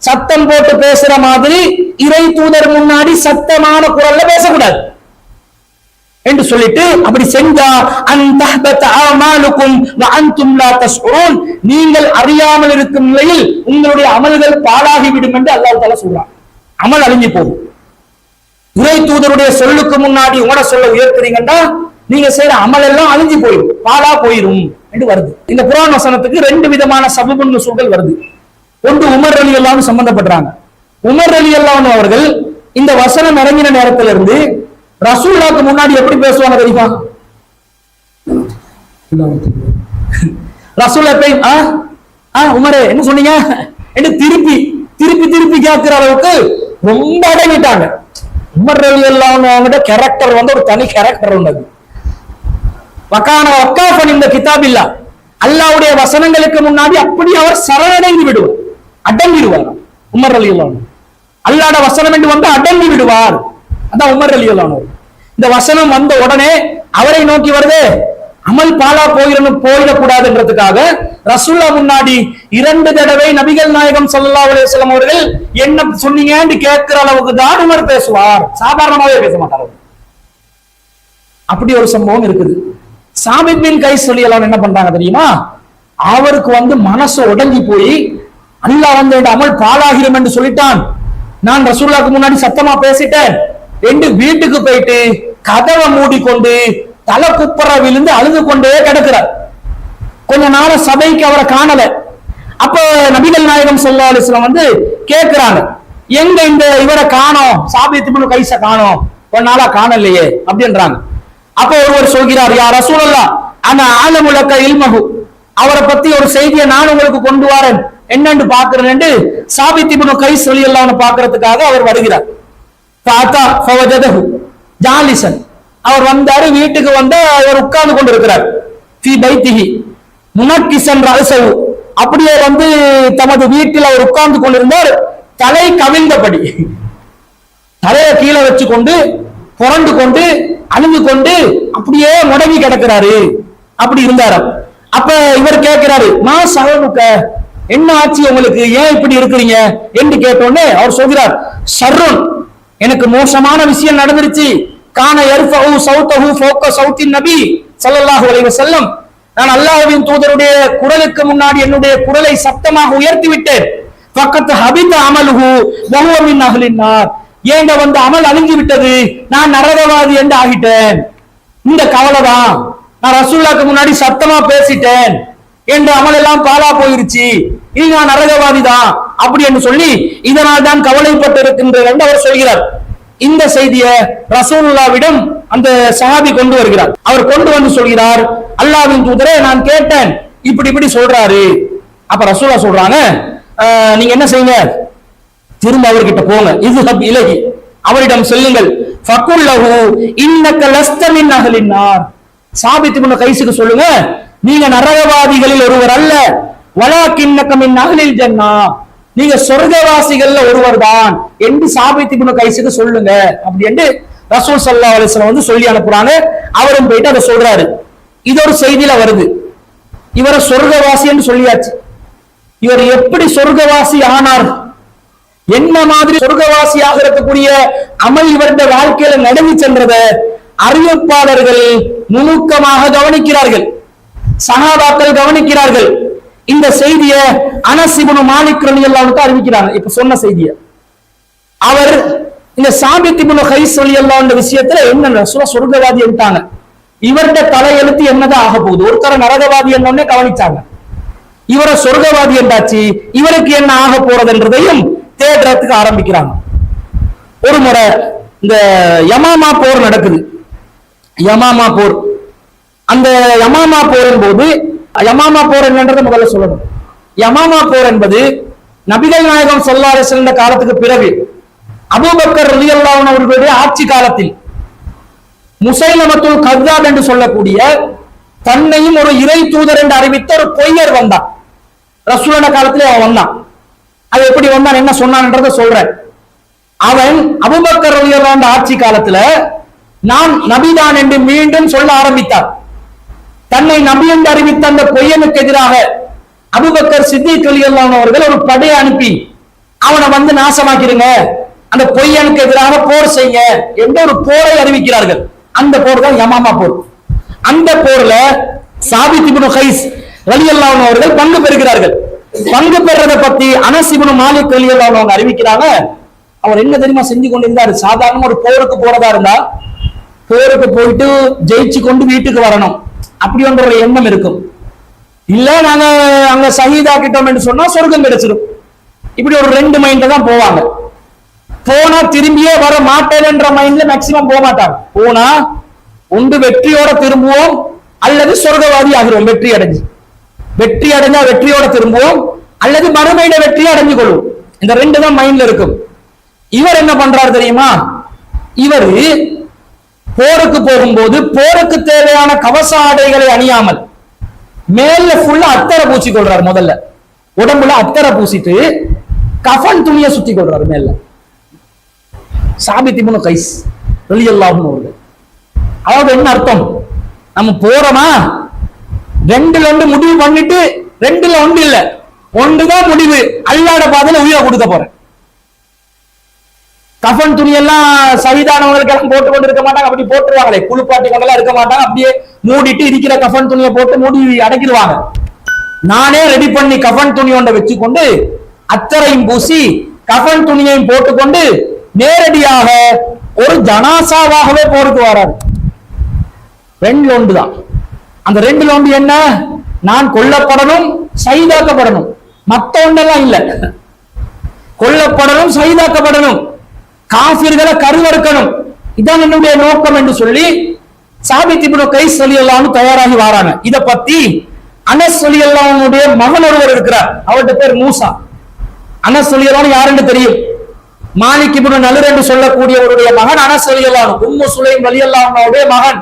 Speaker 1: சத்தம் போட்டு பேசுற மாதிரி இறை தூதர் முன்னாடி சத்தமான குரல்ல பேசக்கூடாது என்று சொல்லிட்டு, அப்படி செஞ்சா அன்தஹபத அமாலுக்கும் வ அன்தும் லா தஷ்உரூன், நீங்கள் அறியாமல் இருக்கும் நிலையில் உங்களுடைய அமல்கள் பாழாகிவிடும் என்று அல்லாஹ் தஆலா சொல்றான். அமல் அழிஞ்சு போகும். இறை தூதருடைய சொல்லுக்கு முன்னாடி உங்களோட சொல்ல உயர்த்துறீங்கன்னா நீங்க செய்யற அமல் எல்லாம் அழிஞ்சு போயிடும், பாழா போயிடும் என்று வருது. இந்த குர்ஆன் வசனத்துக்கு ரெண்டு விதமான சபபுன் நுஸூல் வருது. ஒன்று உமர் ரலியல்லாஹு அன்ஹு சம்பந்தப்படுறாங்க. உமர் ரலியல்லாஹு அன்ஹு அவர்கள் இந்த வசனம் இறங்கின நேரத்துல இருந்து ரசூலுல்லாஹ்க்கு முன்னாடி எப்படி பேசுவாங்க தெரியுமா? ரசூலுல்லாஹ் போய் உமரே என்ன சொன்னீங்க என்று திருப்பி திருப்பி திருப்பி கேட்கிற அளவுக்கு ரொம்ப அடங்கிட்டாங்க. உமர் ரலியல்லாஹு அன்ஹு அவங்களோட கேரக்டர் வந்து ஒரு தனி கேரக்டர் உள்ளது. வகான வக்காஃபன் இந்த கிதாபில்லா, அல்லாஹ்வுடைய வசனங்களுக்கு முன்னாடி அப்படி அவர் சரணடைந்து விடுவார், அடங்கிடுவார். உமர் ரலியல்லாஹு அன்ஹு அல்லாஹ்வுடைய வசனம் என்று வந்து அடங்கி விடுவார். அதான் உமர் ரலியல்லாஹு அன்ஹு. இந்த வசனம் வந்த உடனே அவரை நோக்கி வருது, அமல் பாலா போயிடக்கூடாதுன்றதுக்காக ரசூல்லா முன்னாடி 2 தடவை நபிகள் நாயகம் ஸல்லல்லாஹு அலைஹி வஸல்லம் அவர்கள் என்ன சொன்னீங்கன்னு கேட்கிற அளவுக்கு தான் உமர் பேசுவார், சாதாரணமாவே பேச மாட்டார். அப்படி ஒரு சம்பவம் இருக்குது. சாபித் பின் கைஸ் ரலியல்லாஹு என்ன பண்றாங்க தெரியுமா, அவருக்கு மனசு உடஞ்சி போய் அல்லாஹ் என் அமல் பாலாகிரும் என்று சொல்லிட்டான், நான் ரசூலுல்லாஹ்க்கு முன்னாடி சத்தமா பேசிட்டேன் என்று வீட்டுக்கு போயிட்டு கதவை மூடிக்கொண்டு தலை குப்புற விழுந்து அழுது கொண்டே கிடக்கிறார். கொஞ்ச நாள சபைக்கு அவரை காணல. அப்ப நபிகள் நாயகம் ஸல்லல்லாஹு அலைஹி வஸல்லம் கேட்கிறாங்க, எங்க இந்த இவரை காணோம், சாபித் இப்னு கைஸ காணோம், கொஞ்ச நாளா காணலையே அப்படின்றாங்க. அப்ப ஒருவர் சொல்கிறார், யா ரசூலல்லாஹ் அன ஆலமு லக இல்மஹு, அவரை பத்தி ஒரு செய்தியை நான் உங்களுக்கு கொண்டு வரேன், என்னன்னு பாக்குறேன். சாபித் இப்னு கைஸ் ரலியல்லாஹு அன்ஹு பாக்குறதுக்காக அவர் வருகிறார். ஃபஅதா ஃபவஜதஹு ஜாலிசன், அவர் வந்தாரு, வீட்டுக்கு அவர் உட்கார்ந்து கொண்டு இருக்கிறார். ஃபீ பைத்திஹி முனக்கிசன் ரஸஹு, அப்படியே தமது வீட்டில் அவர் உட்கார்ந்து கொண்டிருந்தார், தலை கவிழ்ந்தபடி, தலையை கீழே வச்சு கொண்டு புரண்டு கொண்டு அழுது கொண்டு அப்படியே முடங்கி கிடக்கிறாரு. அப்படி இருந்தாராம். அப்ப இவர் கேட்கிறாரு, மா சஹனுக்க, என்ன ஆச்சு உங்களுக்கு, ஏன் இப்படி இருக்கிறீங்க என்று கேட்டோன்னே அவர் சொல்கிறார், ஷர்ருன், எனக்கு மோசமான விஷயம் நடந்துருச்சு. கான யர்ஃபஉ ஸௌதஹு ஃபௌக ஸௌத்தின் நபி ஸல்லல்லாஹு அலைஹி வஸல்லம், நான் அல்லாஹ்வின் தூதருடைய குரலுக்கு முன்னாடி என்னுடைய குரலை சத்தமாக உயர்த்தி விட்டேன். ஃபக்கத் ஹபித அமலுஹு வஹுவ மின் அஹ்லின் நார், ஏங்க அமல் அழிஞ்சு விட்டது, நான் நரகவாதி என்று ஆகிட்டேன். இந்த கவலைதான், நான் ரசூலுல்லாஹ்க்கு முன்னாடி சத்தமா பேசிட்டேன், என்ற அமல் எல்லாம் பாலா போயிருச்சு, இது நான் நரகவாதி தான் அப்படி என்று சொல்லி இதனால் தான் கவலைப்பட்டு இருக்கின்றது என்று அவர் சொல்கிறார். இந்த செய்தியை ரசூலுல்லாஹ்விடம் அந்த சஹாபி கொண்டு வருகிறார். அவர் கொண்டு வந்து சொல்கிறார், அல்லாஹ்வின் தூதரே நான் கேட்டேன், இப்படி இப்படி சொல்றாரு. அப்ப ரசூலுல்லாஹ் சொல்றாங்க, நீங்க என்ன செய்யுங்க, திரும்ப அவர்கிட்ட போங்க, இஸ்ஹப் இலைஹி, அவரிடம் செல்லுங்கள், ஃபகுல் லஹு இன்னக லஸ்த மின் அஹ்லின் நார், சாபித் இப்னு கைஸுக்கு சொல்லுங்க, நீங்க நரகவாதிகளில் ஒருவர் அல்ல, வலாக்கின்னக மின் அஹ்லில் ஜன்னah, நீங்க சொர்க்கவாசிகள்ல ஒருவர் தான் என்று சாபித் இப்னு கைஸுக்கு சொல்லுங்க அப்படி என்று ரசூல் ஸல்லல்லாஹு அலைஹி வஸல்லம் சொல்லி அனுப்புறாங்க. அவரும் போயிட்டு அதை சொல்றாரு. இது ஒரு செய்தியில வருது. இவரை சொர்க்கவாசி என்று சொல்லியாச்சு. இவர் எப்படி சொர்க்கவாசி ஆனார், என்ன மாதிரி சொர்க்கவாசியாக இருக்கக்கூடிய அமல் இவருடைய வாழ்க்கையில நடந்து சென்றத அறிவிப்பாளர்கள் நுணுக்கமாக கவனிக்கிறார்கள், சஹாபாக்கள் கவனிக்கிறார்கள். இந்த செய்தியை அனஸ் இப்னு மாலிக் ரலியல்லாஹு அன்ஹு அறிவிக்கிறாங்க. இப்ப சொன்ன செய்தியை அவர் இந்த சாபித் இப்னு கைஸ் ரலியல்லாஹு அன்ஹு விஷயத்துல என்ன சொர்க்கவாதி எடுத்தாங்க, இவருடைய தலையெழுத்து என்னதான் ஆக போகுது, ஒருத்தர நரகவாதி என்னன்னே கவனிச்சாங்க, இவரை சொர்க்கவாதி என்றாச்சு, இவருக்கு என்ன ஆக போறதுன்றதையும் தேடுறதுக்கு ஆரம்பிக்கிறாங்க. ஒரு முறை இந்த யமாமா போர் நடக்குது. யமாமா போர், அந்த யமாமா போரின் போது, யமாமா போர் என்னன்றதை முதல்ல சொல்லணும். யமாமா போர் என்பது நபிகள் நாயகம் ஸல்லல்லாஹு அலைஹி வஸல்லம் காலத்துக்கு பிறகு அபூபக்கர் ரலியல்லாஹு அன்ஹு அவர்களுடைய ஆட்சி காலத்தில் முஸைலமத்துல் கஸ்ஸாப் என்று சொல்லக்கூடிய தன்னையும் ஒரு இறை தூதர் என்று அறிவித்த ஒரு பொய்யர் வந்தான். ரசூலுல்லாஹ் காலத்திலே அவன் வந்தான். அது எப்படி வந்தான், என்ன சொன்னான்றதை சொல்றேன். அவன் அபூபக்கர் ரலியல்லாஹு அன்ஹு ஆட்சி காலத்துல நான் நபிதான் என்று மீண்டும் சொல்ல ஆரம்பித்தார். தன்னை நபி என்று அறிவித்த அந்த பொய்யனுக்கு எதிராக அபூபக்கர் சித்திக் ரலியல்லாஹு அன்ஹு அவர்கள் ஒரு படையை அனுப்பி அவனை நாசமாக்கிருங்க, அந்த பொய்யனுக்கு எதிராக போர் செய்ய என்று ஒரு போரை அறிவிக்கிறார்கள். அந்த போர் தான் யமாமா போர். அந்த போர்ல சாபித் இப்னு கைஸ் ரலியல்லாஹு அன்ஹு அவர்கள் பங்கு பெறுகிறார்கள். பங்கு பெறதை பத்தி அனஸ் இப்னு மாலிக் ரலியல்லாஹு அன்ஹு அறிவிக்கிறாங்க. அவர் என்ன தெரியுமா செஞ்சு கொண்டிருந்தார், சாதாரண ஒரு போருக்கு போறதா இருந்தா போருக்கு போயிட்டு ஜெயிச்சு கொண்டு வீட்டுக்கு வரணும் அப்படி ஒரு எண்ணம் இருக்கும். இல்ல நாங்க அங்க ஷஹீதாக்கிட்டோம் என்று சொன்னா சொர்க்கம் கிடைச்சிடும், இப்படி ஒரு 2 மைண்ட்ல தான் போவாங்க. போனா திரும்பியே வர மாட்டேன் என்ற மைண்ட்ல மேக்சிமம் போக மாட்டாங்க. போனா ஒன்று வெற்றியோட திரும்புவோம் அல்லது சொர்க்கவாதி ஆகிறோம், வெற்றி அடைஞ்சா வெற்றியோட திரும்புவோம் அல்லது மறுமையில வெற்றி அடைஞ்சு கொள்வோம். இந்த 2 தான் மைண்ட்ல இருக்கும். இவர் என்ன பண்றாரு தெரியுமா, இவர் போருக்கு போகும்போது போருக்கு தேவையான கவச ஆடைகளை அணியாமல் மேல ஃபுல்லா அத்தரை பூசி கொள்றாரு. முதல்ல உடம்புல அத்தரை பூசிட்டு கஃன் துணியை சுத்தி கொள்றாரு மேல. சாபித் இப்னு கைஸ் ரலியல்லாஹு அன்ஹு அவர்கள் அதாவது என்ன அர்த்தம்? நம்ம போறோமா, ரெண்டுல ஒன்று முடிவு பண்ணிட்டு, ரெண்டுல ஒன்று இல்ல, ஒன்றுதான் முடிவு, அல்லாஹ்வுடைய பாதையில உயிரை கொடுக்க போறேன். கஃன் துணியெல்லாம் சகிதானவங்களுக்கு எல்லாம் போட்டு கொண்டு இருக்க மாட்டாங்க, அப்படி போட்டுருவாங்களே, குளிப்பாட்டி கொண்டெல்லாம் இருக்க மாட்டாங்க, அப்படியே மூடிட்டு இருக்கிற கஃன் துணியை போட்டு மூடி அடைக்கிடுவாங்க. நானே ரெடி பண்ணி கஃன் துணி ஒன்றை வச்சுக்கொண்டு அத்தரையும் பூசி கஃன் துணியையும் போட்டுக்கொண்டு நேரடியாக ஒரு ஜனாசாவாகவே போருக்கு வராது. ரெண்டு ஒன்று தான். அந்த ரெண்டுல ஒன்று என்ன? நான் கொல்லப்படணும், சைதாக்கப்படணும், மத்த ஒன்றெல்லாம் இல்ல. கொல்லப்படணும், சைதாக்கப்படணும், காஃபிர்களை கருவறுக்கணும், இதான் என்னுடைய நோக்கம் என்று சொல்லி சாபித் இப்னு கைஸ் ரலியல்லாஹு அன்ஹு தயாராகி வராங்க. இத பத்தி அனஸ் ரலியல்லாஹு அன்ஹுடைய மகன் ஒருவர் இருக்கிறார், அவருடைய பேர் மூசா. அனஸ் ரலியல்லாஹு அன்ஹு யாருன்னு தெரியும்? மாலிக் இப்னு நலுர் என்று சொல்லக்கூடியவருடைய மகன் அனஸ் ரலியல்லாஹு அன்ஹு, உம்மு சுலைம் ரலியல்லாஹு அன்ஹுடைய மகன்.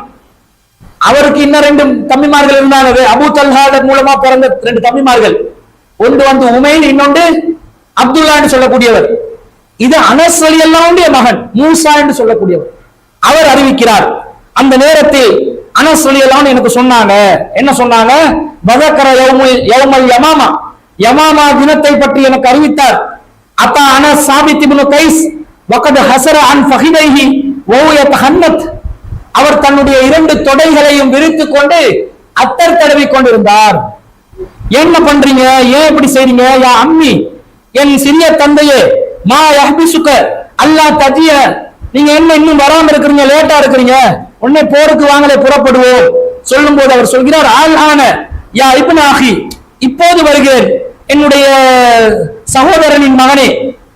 Speaker 1: அவருக்கு இன்னும் ரெண்டு தம்பிமார்கள் இருந்தாங்க, அபூ தல்ஹா மூலமா பிறந்த ரெண்டு தம்பிமார்கள். ஒன்று வந்து உமைர், இன்னொன்று அப்துல்லா என்று சொல்லக்கூடியவர். இது அனஸ் ரலியல்லாஹு அன்ஹுடைய மகன் மூசா என்று சொல்லக்கூடியவர். அவர் அறிவிக்கிறார், அந்த நேரத்தில் அனஸ் ரலியல்லாஹு அன்ஹு எனக்கு சொன்னாங்க, என்ன சொன்னாங்க? பதக்கர யௌமல் யமாமா, யமாமா தினத்தை பற்றி எனக்கு அறிவித்தார். அத்தா அனஸ் சாபித் இப்னு கைஸ் வகத் ஹஸர அன் ஃபஹிதைஹி வ யதஹன்னத், அவர் தன்னுடைய இரண்டு தொடைகளையும் விரித்துக் கொண்டு அத்தர் தடவி கொண்டிருந்தார். என்ன பண்றீங்க, ஏன் இப்படி செய்றீங்க? யா அம்மி, என் சிறிய தந்தையே, மா யஹ்பிசுக அல்லா தஜிய, நீங்க என்ன இன்னும் வராம இருக்கிறீங்க, லேட்டா இருக்கிறீங்க, உடனே போருக்கு வாங்கலே, புறப்படுவோம் சொல்லும் போது அவர் சொல்கிறார், ஆல் ஆன யா இப்னு அஹி, இப்போது வருகிறேன் என்னுடைய சகோதரனின் மகனே.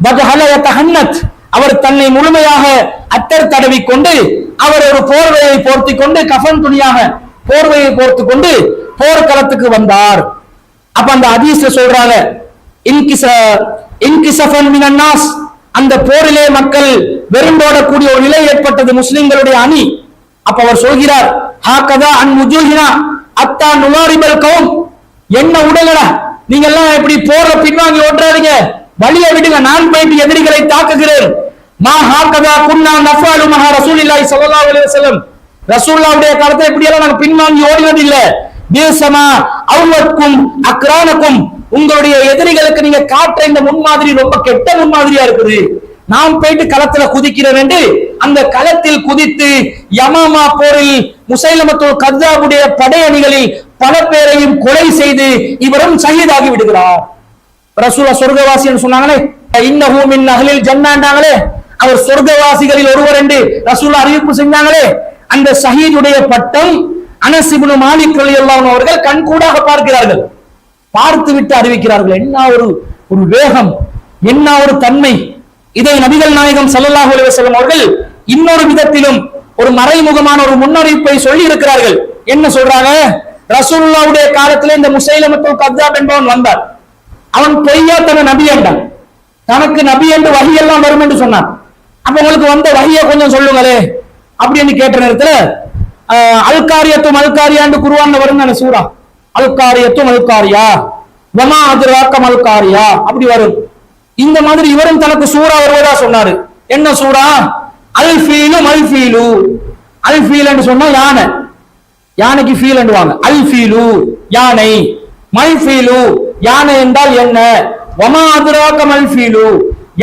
Speaker 1: பத்ஹல யதஹன்னத், அவர் தன்னை முழுமையாக அத்தர் தடவி கொண்டு அவர் ஒரு போர்வையை போர்த்தி கொண்டு, கஃன் துணியாக போர்வையை போர்த்து கொண்டு போர்க்களத்துக்கு வந்தார். அப்ப அந்த ஹதீஸ்ல சொல்றாங்க, இன்கிசஃபன் மினன் நாஸ், அந்த போரிலே மக்கள் வெறுண்டோடக்கூடிய ஒரு நிலை ஏற்பட்டது, முஸ்லிம்களுடைய அணி. அப்ப அவர் சொல்கிறார், ஹாகதா அன் முஜூஹினா அத்தா நுவாரிபல் கௌம், என்ன உடலடா, நீங்க எல்லாம் இப்படி போர்ல பின்வாங்கி ஓட்டுறாதீங்க, வழியை விடுங்க, நான் போயிட்டு எதிரிகளை தாக்குகிறேன். மா ஹாகதா குன்னா நஃபாலு மஹா ரசூலில்லாஹி ஸல்லல்லாஹு அலைஹி வஸல்லம், ரசூலுல்லாஹ்வுடைய காலத்துல இப்படி எல்லாம் நாங்க பின்வாங்கி ஓடினது இல்ல. பேசமா அவ்வக்கும் அக்ரானக்கும், உங்களுடைய எதிரிகளுக்கு நீங்க காட்டுற இந்த முன்மாதிரி ரொம்ப கெட்ட முன்மாதிரியா இருக்குது. நாம் போயிட்டு களத்துல குதிக்கிறேன் என்று அந்த களத்தில் குதித்து யமாமா போரில் முசைலமத்துல் கத்தாபுடைய படையணிகளில் பல பேரையும் கொலை செய்து இவரும் ஷஹீதாகி விடுகிறார். ரசூலுல்லாஹ் சொர்க்கவாசி என்று சொன்னாங்களே, இன்னஹு மின் அஹ்லில் ஜன்னாண்டாங்களே, அவர் சொர்க்கவாசிகளில் ஒருவர் என்று ரசூலுல்லாஹ் அறிவிப்பு செஞ்சாங்களே, அந்த ஷஹீதுடைய பட்டம் அனஸ் இப்னு மாலிக் ரலியல்லாஹு அன்ஹு அவர்கள் கண்கூடாக பார்க்கிறார்கள். பார்த்து விட்டு அறிவிக்கிறார்கள். என்ன ஒரு வேகம், என்ன ஒரு தன்மை! இதை நபிகள் நாயகம் ஸல்லல்லாஹு அலைஹி வஸல்லம் அவர்கள் இன்னொரு விதத்திலும் ஒரு மறைமுகமான ஒரு முன்னறிவிப்பை சொல்லி இருக்கிறார்கள். என்ன சொல்றாங்க? ரசூலுல்லாஹ்வுடைய காலத்திலே இந்த முசைலமத்துல் கத்தாப் என்பவன் வந்தார். அவன் பொய்யா தன்னை நபி என்றான், தனக்கு நபி என்று வஹி எல்லாம் வரும் என்று சொன்னான். அப்ப உங்களுக்கு வந்த வஹியை கொஞ்சம் சொல்லுங்களே அப்படின்னு கேட்ட நேரத்துல அல்காரியத்தும் அல்காரியாண்டு குர்ஆன்ல வரும் தானே சூரா, அல்காரியத்தும் அல்காரியா வமா அத்ராக அல்காரியா அப்படி வரும். இந்த மாதிரி இவரும் தனக்கு சூரா வருவதா சொன்னாரு. என்ன சூரா? அல் ஃபீலு மல் ஃபீலு. அல் ஃபீல் என்று சொன்னா யானை, யானைக்கு ஃபீல் என்றுவாங்க. அல் ஃபீலு யானை, மல் ஃபீலு யானை என்றால் என்ன, வமா அத்ராக மல் ஃபீலு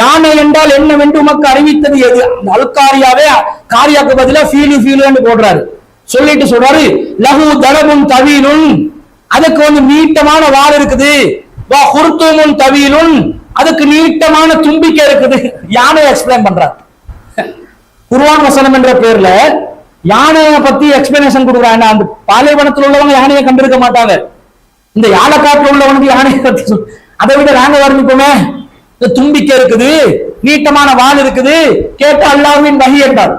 Speaker 1: யானை என்றால் என்னவென்று உமக்கு அறிவித்தது எது? அல்காரியாவே காரியாக்கு பதிலா ஃபீலு ஃபீலு என்று போடுறாரு. சொல்லிட்டு சொல்றாரு, லஹு தலபுன் தவீலுன், அதுக்கு வந்து நீட்டமான வால் இருக்குது, வா குர்துமுன் தவீலுன், அதுக்கு நீட்டமான தும்பிக்கை இருக்குது. யானை எக்ஸ்பிளைன் பண்றார். குர்ஆன் வசனம் என்ற பேர்ல யானையை பத்தி எக்ஸ்பிளனேஷன் கொடுக்குறாங்க. அந்த பாலைவனத்தில் உள்ளவங்க யானையை கண்டிருக்க மாட்டாங்க, இந்த யானைக்காட்டில் உள்ளவனுக்கு யானையை பத்தி அதை விட நாங்க வர்ணிப்போமே. தும்பிக்கை இருக்குது, நீட்டமான வால் இருக்குது, கேட்ட அல்லாஹ்வின் வஹி என்றார்.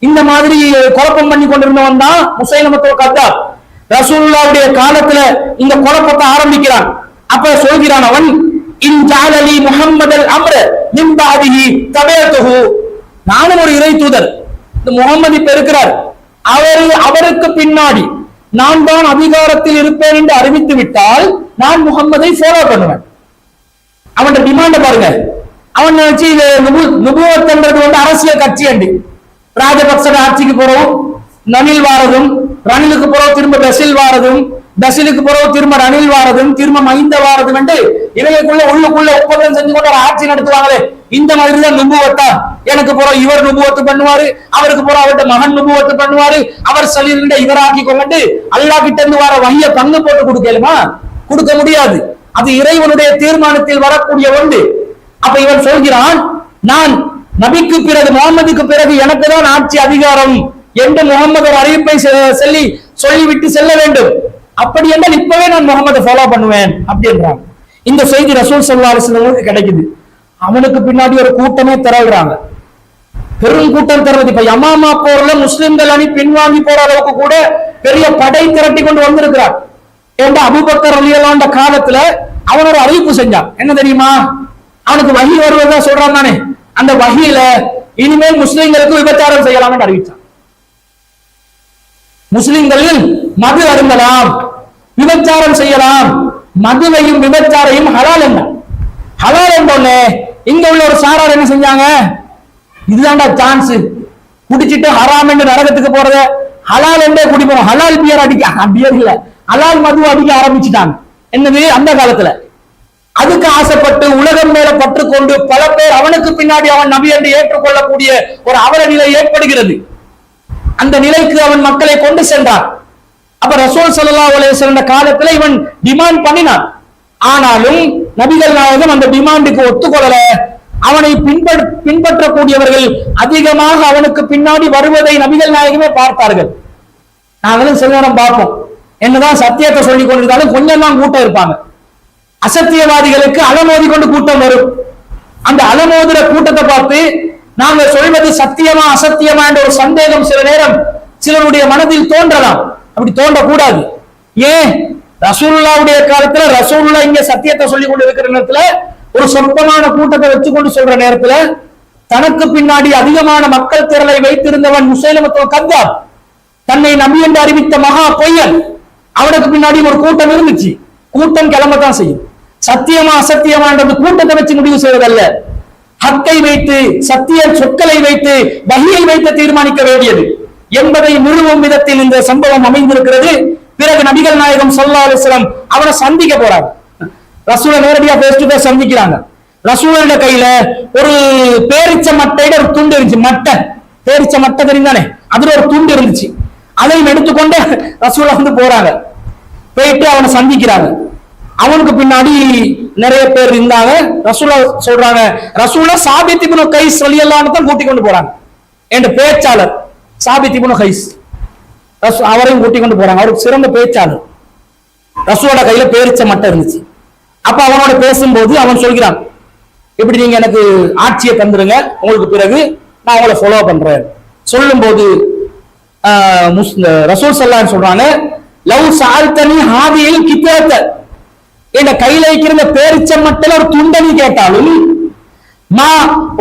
Speaker 1: இந்த மாதிரி குழப்பம் பண்ணி கொண்டிருந்தவன் தான் முசைலமத்துல் கத்தாப். ரசூலுல்லாஹ்வுடைய காலத்துல இந்த குழப்பத்தை ஆரம்பிக்கிறான். அப்ப சொல்கிறான் அவன், இன் ஜஅலலி முஹம்மதல் அம்ர மின் பஅதிஹி தபயதுஹு, நானும் ஒரு இறை தூதர், இந்த முஹம்மது இப்ப இருக்கிறார், அவருக்கு பின்னாடி நான் தான் அதிகாரத்தில் இருப்பேன் என்று அறிவித்து விட்டால் நான் முஹம்மதை ஃபாலோ பண்ணுவேன். அவன் டிமாண்ட பாருங்க. அவன் நினைச்சு நுபுவத்ன்றது வந்து அரசியல் கட்சி அண்டி, ராஜபக்ச ஆட்சிக்கு போறவும் நனில் வாரதும், ரணிலுக்கு பிறகு திரும்ப பெசில் வாரதும், பெசிலுக்கு பிறகு திரும்ப ரணில் வாரதும், திரும்ப மைந்த வாரதும் என்று இவைகளுக்குள்ள உள்ளுக்குள்ள ஒப்பந்தம் செஞ்சு கொண்டு ஒரு ஆட்சி நடத்துவாங்களே, இந்த மாதிரி தான் நுபுவத்தா. எனக்கு பிறகு இவர் நுபுவத்து பண்ணுவாரு, அவருக்கு பிறகு அவர்கிட்ட மகன் நுபுவத்து பண்ணுவாரு, அவர் சலீல்கிட்ட இவராக்கி கொண்டு அல்லாஹ் கிட்ட இருந்து வர வகைய பங்கு போட்டு கொடுக்கலுமா? கொடுக்க முடியாது. அது இறைவனுடைய தீர்மானத்தில் வரக்கூடிய ஒன்று. அப்ப இவன் சொல்கிறான், நான் நபிக்கு பிறகு முகமதுக்கு பிறகு எனக்கு தான் ஆட்சி அதிகாரம் என்று முகமது ஒரு அறிவிப்பை சொல்லிவிட்டு செல்ல வேண்டும். அப்படி என்றால் இப்பவே நான் முகமது ஃபாலோ பண்ணுவேன் அப்படின்றாங்க. இந்த செய்தி ரசூல் ஸல்லல்லாஹு அலைஹி வஸல்லம் கிடைக்குது. அவனுக்கு பின்னாடி ஒரு கூட்டமே திரள்றாங்க, பெரும் கூட்டம் திரளுது. இப்ப யமாமா போர்ல முஸ்லிம்கள் அணி பின்வாங்கி போற அளவுக்கு கூட பெரிய படை திரட்டி கொண்டு வந்திருக்கிறார். ஏன்னா அபூபக்கர் ரலியல்லாஹு அன்ஹு காலத்துல அவன் ஒரு அறிவிப்பு செஞ்சான். என்ன தெரியுமா? அவனுக்கு வஹி வருவதா சொல்றான் தானே, அந்த வஹியில இனிமேல் முஸ்லிம்களுக்கு விபச்சாரம் செய்யலாம் அறிவிச்சான். முஸ்லிம்களில் மது அருந்தலாம், விபச்சாரம் செய்யலாம், மதுவையும் விபச்சாரையும் ஹலால் என்ன ஹலால் என்றோன்னு இங்க உள்ள ஒரு சாரார் என்ன செஞ்சாங்க, இதுதான்டா சான்ஸ், குடிச்சிட்டு ஹராம் என்று நரகத்துக்கு போறத ஹலால் என்றே குடிப்போம், ஹலால் பியர் பியர் இல்ல ஹலால் மது அடிக்க ஆரம்பிச்சுட்டாங்க. என்னது அந்த காலத்துல அதுக்கு ஆசைப்பட்டு உலகம் மேல பற்றுக்கொண்டு பல பேர் அவனுக்கு பின்னாடி அவன் நபி என்று ஏற்றுக்கொள்ளக்கூடிய ஒரு அவல நிலை ஏற்படுகிறது. அந்த நிலைக்கு அவன் மக்களை கொண்டு சென்றான். அப்ப ரசூல் ஸல்லல்லாஹு அலைஹி வஸல்லம் காலத்துல இவன் டிமாண்ட் பண்ணினான். ஆனாலும் நபிகள் நாயகம் அந்த டிமாண்டுக்கு ஒத்துக்கொள்ளல. அவனை பின்பற்றக்கூடியவர்கள் அதிகமாக அவனுக்கு பின்னாடி வருவதை நபிகள் நாயகமே பார்த்தார்கள். நாங்களும் சில நேரம் பார்ப்போம், என்னதான் சத்தியத்தை சொல்லிக் கொண்டிருந்தாலும் கொஞ்சம் தான் கூட்டம் இருப்பாங்க. அசத்தியவாதிகளுக்கு அலமோதி கொண்டு கூட்டம் வரும். அந்த அலமோதுற கூட்டத்தை பார்த்து நாங்க சொல்வது சத்தியமா அசத்தியமா என்ற ஒரு சந்தேகம் சில நேரம் சிலருடைய மனதில் தோன்றலாம். அப்படி தோன்றக்கூடாது. ஏன்? ரசூலுல்லாஹ்வுடைய காலத்துல ரசூலுல்லாஹ் இங்க சத்தியத்தை சொல்லிக் கொண்டு இருக்கிற நேரத்துல ஒரு சொற்பமான கூட்டத்தை வச்சு கொண்டு சொல்ற நேரத்துல தனக்கு பின்னாடி அதிகமான மக்கள் திரளை வைத்திருந்தவன் முஸைலமத்துல் கத்தாப், தன்னை நபி என்று அறிவித்த மகா பொய்யன், அவனுக்கு பின்னாடி ஒரு கூட்டம் இருந்துச்சு. கூட்டம் கிளம்பத்தான் செய்யும். சத்தியமா அசத்தியமான்றது கூட்டத்தை வச்சு முடிவு செய்வதல்ல, ஹக்கை வைத்து சத்திய சொற்களை வைத்து வஹியை வைத்து தீர்மானிக்க வேண்டியது என்பதை நிறுவும் விதத்தில் இந்த சம்பவம் அமைந்திருக்கிறது. பிறகு நபிகள் நாயகம் ஸல்லல்லாஹு அலைஹி வஸல்லம் அவரை சந்திக்க போறாங்க. ரசூலை நேரடியா பேஸ் டு பேஸ் சந்திக்கிறாங்க. ரசூலுடைய கையில ஒரு பேரிச்ச மட்டையில ஒரு துண்டு இருந்துச்சு. மட்டை, பேரிச்ச மட்டை தெரிந்தானே, அதுல ஒரு துண்டு இருந்துச்சு. அதையும் எடுத்துக்கொண்டு ரசூலா போறாங்க. போயிட்டு அவனை சந்திக்கிறாங்க. அவனுக்கு பின்னாடி நிறைய பேர் இருந்தாங்க. ரசூலா சொல்றாங்க, ரசூலா சாபித் இப்னு கைஸ் ரலியல்லாஹு அன்ஹு தான் கூட்டிக் கொண்டு போறாங்க. என்ற பேச்சாளர் சாபித் இப்னு கைஸ், அவரையும் கூட்டிக் கொண்டு போறாங்க. அவருக்கு சிறந்த பேச்சாளர். ரசூலோட கையில பேரிச்ச மட்டை இருந்துச்சு. அப்ப அவனோட பேசும்போது அவன் சொல்கிறான், இப்படி நீங்க எனக்கு ஆட்சியை தந்துருங்க, உங்களுக்கு பிறகு நான் உங்களை ஃபாலோ பண்றேன். சொல்லும் போது ரசூல் ஸல்லல்லாஹு அலைஹி சொல்றாங்க, லவ் சஅல்தனி ஹாதில் கிதாத, என் கையில இருக்கிற பேரிச்ச மட்டையில ஒரு துண்டனி கேட்டாலும் மா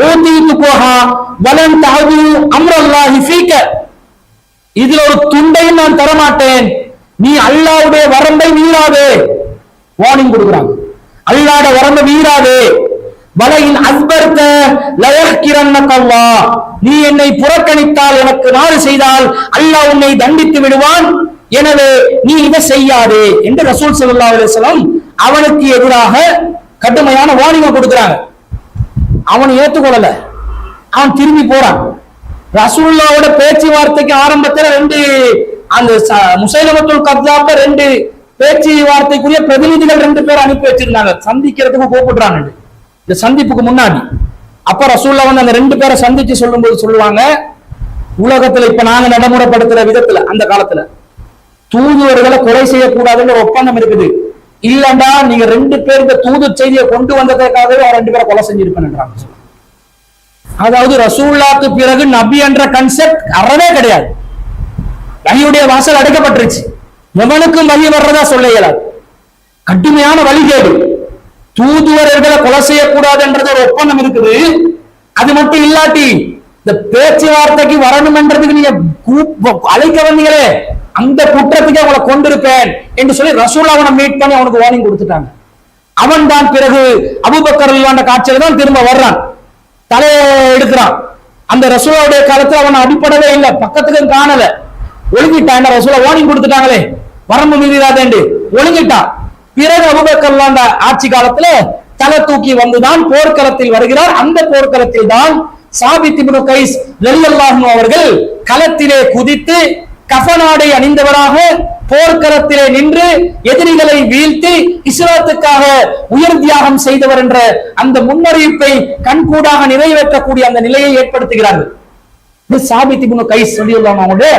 Speaker 1: ஊதீது கோஹா வலன் தஹது அம்ரல்லாஹி ஃபீக, இதுல ஒரு துண்டையும் நான் தர மாட்டேன், நீ அல்லாஹ்வுடைய வரம்பை மீறாதே. வார்னிங் கொடுக்குறாங்க, அல்லாஹ்வுடைய வரம்பை மீறாதே. வலையின் அஸ்பர்த லயஹ்கிரன்னக அல்லாஹ், நீ என்னை புறக்கணித்தால், எனக்கு மாறு செய்தால் அல்லாஹ் உன்னை தண்டித்து விடுவான், எனவே நீ இதை செய்யாதே என்று ரசூல் ஸல்லல்லாஹு அலைஹி வஸல்லம் அவனுக்கு எதிராக கடுமையான வார்னிங் கொடுக்குறாங்க. அவன் ஏற்றுக்கொள்ளல, அவன் திரும்பி போறான். ரசூலுல்லாஹ்வோட பேச்சுவார்த்தைக்கு ஆரம்பத்தில் அந்த முஸைலமத்துல் கத்தாப பேச்சுவார்த்தைக்குரிய பிரதிநிதிகள் 2 பேர் அனுப்பி வச்சிருந்தாங்க, சந்திக்கிறதுக்கு கூப்பிடுறாங்க. இந்த சந்திப்புக்கு முன்னாடி அப்ப ரசூலுல்லாஹ் அந்த 2 பேரை சந்திச்சு சொல்லும் போது சொல்லுவாங்க, உலகத்துல இப்ப நாங்க நடைமுறைப்படுத்துற விதத்துல அந்த காலத்துல தூதுவர்களை கொலை செய்யக்கூடாதுன்னு ஒரு ஒப்பந்தம் இருக்குது. இல்லண்டா நீங்க 2 பேர் இந்த தூது செய்தியை கொண்டு வந்ததற்காகவே 2 பேரை கொலை செஞ்சிருப்பேன்ன்றாங்க. அதாவது ரசூலுல்லாஹ்க்கு பிறகு நபி என்ற கன்செப்ட் அறவே கிடையாது. வஹியுடைய வாசல் அடைக்கப்பட்டுருச்சு. எவனுக்கும் வஹி வர்றதா சொல்ல இயலாது. கடுமையான வழிகேடு. தூதுவர்களை கொலை செய்யக்கூடாது என்றது ஒரு ஒப்பந்தம் இருக்குது. அது மட்டும் இல்லாட்டி இந்த பேச்சுவார்த்தைக்கு வரணும் என்றதுக்கு நீங்க அழைக்க வந்தீங்களே, அந்த குற்றத்துக்கு அவங்களை கொண்டிருப்பேன் என்று சொல்லி ரசூல் அவனை மீட் பண்ணி அவனுக்கு வார்னிங் கொடுத்துட்டாங்க. அவன் தான் பிறகு அபூபக்கர் ரலியல்லாஹு அன்ஹு காட்சியில தான் திரும்ப வர்றான், தலையை எடுக்கிறான். அந்த ரசூலுடைய காலத்துல அவன் அடிப்படவே இல்லை, பக்கத்துக்கு காணல. ஒழுங்கிட்டான். ரசூலுல்லாஹ் வார்னிங் கொடுத்துட்டாங்களே, வரம்பு மீறாதேன்னு ஒழுங்கிட்டான். பிறகு அபூபக்கர் அந்த ஆட்சி காலத்துல தலை தூக்கி வந்துதான் போர்க்களத்தில் வருகிறார். அந்த போர்க்களத்தில் தான் சாபித் இப்னு கைஸ் ரலியல்லாஹு அன்ஹு அவர்கள் களத்திலே குதித்து கஃனாடை அணிந்தவராக போர்க்களத்திலே நின்று எதிரிகளை வீழ்த்தி இஸ்லாத்துக்காக உயர் தியாகம் செய்தவர் என்ற அந்த முன்னறிவிப்பை கண்கூடாக நிறைவேற்றக்கூடிய அந்த நிலையை ஏற்படுத்துகிறார்கள். சாபித் இப்னு கைஸ் ரலியல்லாஹு அன்ஹு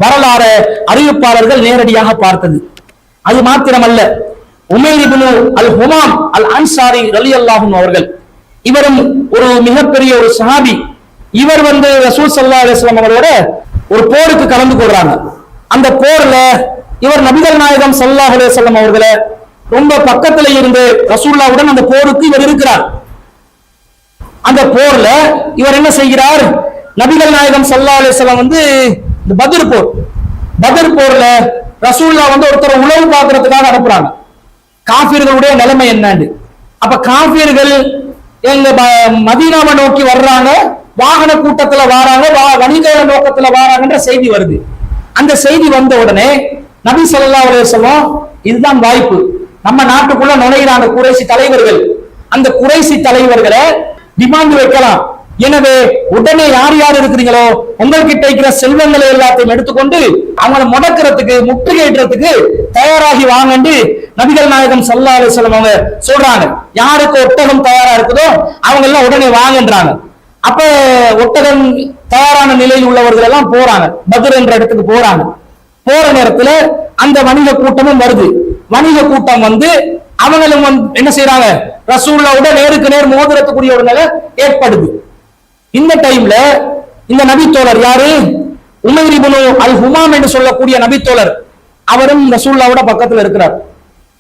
Speaker 1: வரலாறு அறிவிப்பாளர்கள் நேரடியாக பார்த்தது. அது மாத்திரமல்ல, உமைர் இப்னு அல் ஹுமாம் அல் அன்சாரி ரலியல்லாஹு அன்ஹு அவர்கள், இவரும் ஒரு மிகப்பெரிய ஒரு சஹாபி. இவர் ரசூல் ஸல்லல்லாஹு அலைஹி வஸல்லம் அவரோட ஒரு போருக்கு கலந்து கொள்றாங்க. அந்த போர்ல இவர் நபிகள் நாயகம் ஸல்லல்லாஹு அலைஹி வஸல்லம் அவர்களை ரொம்ப பக்கத்துல இருந்து ரசூலுல்லாஹ்வுடன் அந்த போருக்கு இவர் இருக்கிறார். அந்த போர்ல இவர் என்ன செய்கிறார், நபிகள் நாயகம் ஸல்லல்லாஹு அலைஹி வஸல்லம் இந்த பத்ர் போர்ல ரசூலுல்லாஹ் ஒருத்தர் உளவு பார்க்கறதுக்காக அனுப்புறாங்க, காஃபிர்களுடைய நிலைமை என்னன்னு. அப்ப காஃபிர்கள் எங்க மதீனாவை நோக்கி வர்றாங்க, வாகன கூட்டத்துல வாராங்க, வணிக நோக்கத்துல வாராங்கன்ற செய்தி வருது. அந்த செய்தி வந்த உடனே நபி ஸல்லல்லாஹு அலைஹி வஸல்லம் இதுதான் வாய்ப்பு, நம்ம நாட்டுக்குள்ள நுழையிறாங்க குறைசி தலைவர்கள், அந்த குறைசி தலைவர்களை டிமாண்ட் வைக்கலாம். எனவே உடனே யார் யார் இருக்கிறீங்களோ உங்கள்கிட்ட இருக்கிற செல்வங்களை எல்லாத்தையும் எடுத்துக்கொண்டு அவங்களை முடக்கிறதுக்கு முற்றுகையிடுறதுக்கு தயாராகி வாங்கன்னு நபிகள் நாயகம் ஸல்லல்லாஹு அலைஹி வஸல்லம் அவங்க சொல்றாங்க. யாருக்கு ஒட்டகம் தயாரா இருக்குதோ அவங்க எல்லாம் உடனே வாங்கன்றாங்க. அப்ப ஒட்டகம் தயாரான நிலையில் உள்ளவர்கள் எல்லாம் போறாங்க, பத்ர் என்ற இடத்துக்கு போறாங்க. போற நேரத்துல அந்த வணிக கூட்டமும் வருது. வணிக கூட்டம் அவங்களும் என்ன செய்யறாங்க, ரசூலுல்லாஹ்வோட நேருக்கு நேர் மோதுறதுக்குரிய ஒரு நிலை ஏற்படுது. இந்த டைம்ல இந்த நபித்தோழர் யாரு, உமைர் இப்னு அல் ஹுமாம் என்று சொல்லக்கூடிய நபித்தோழர், அவரும் ரசூலுல்லாஹ்வோட பக்கத்துல இருக்கிறார்.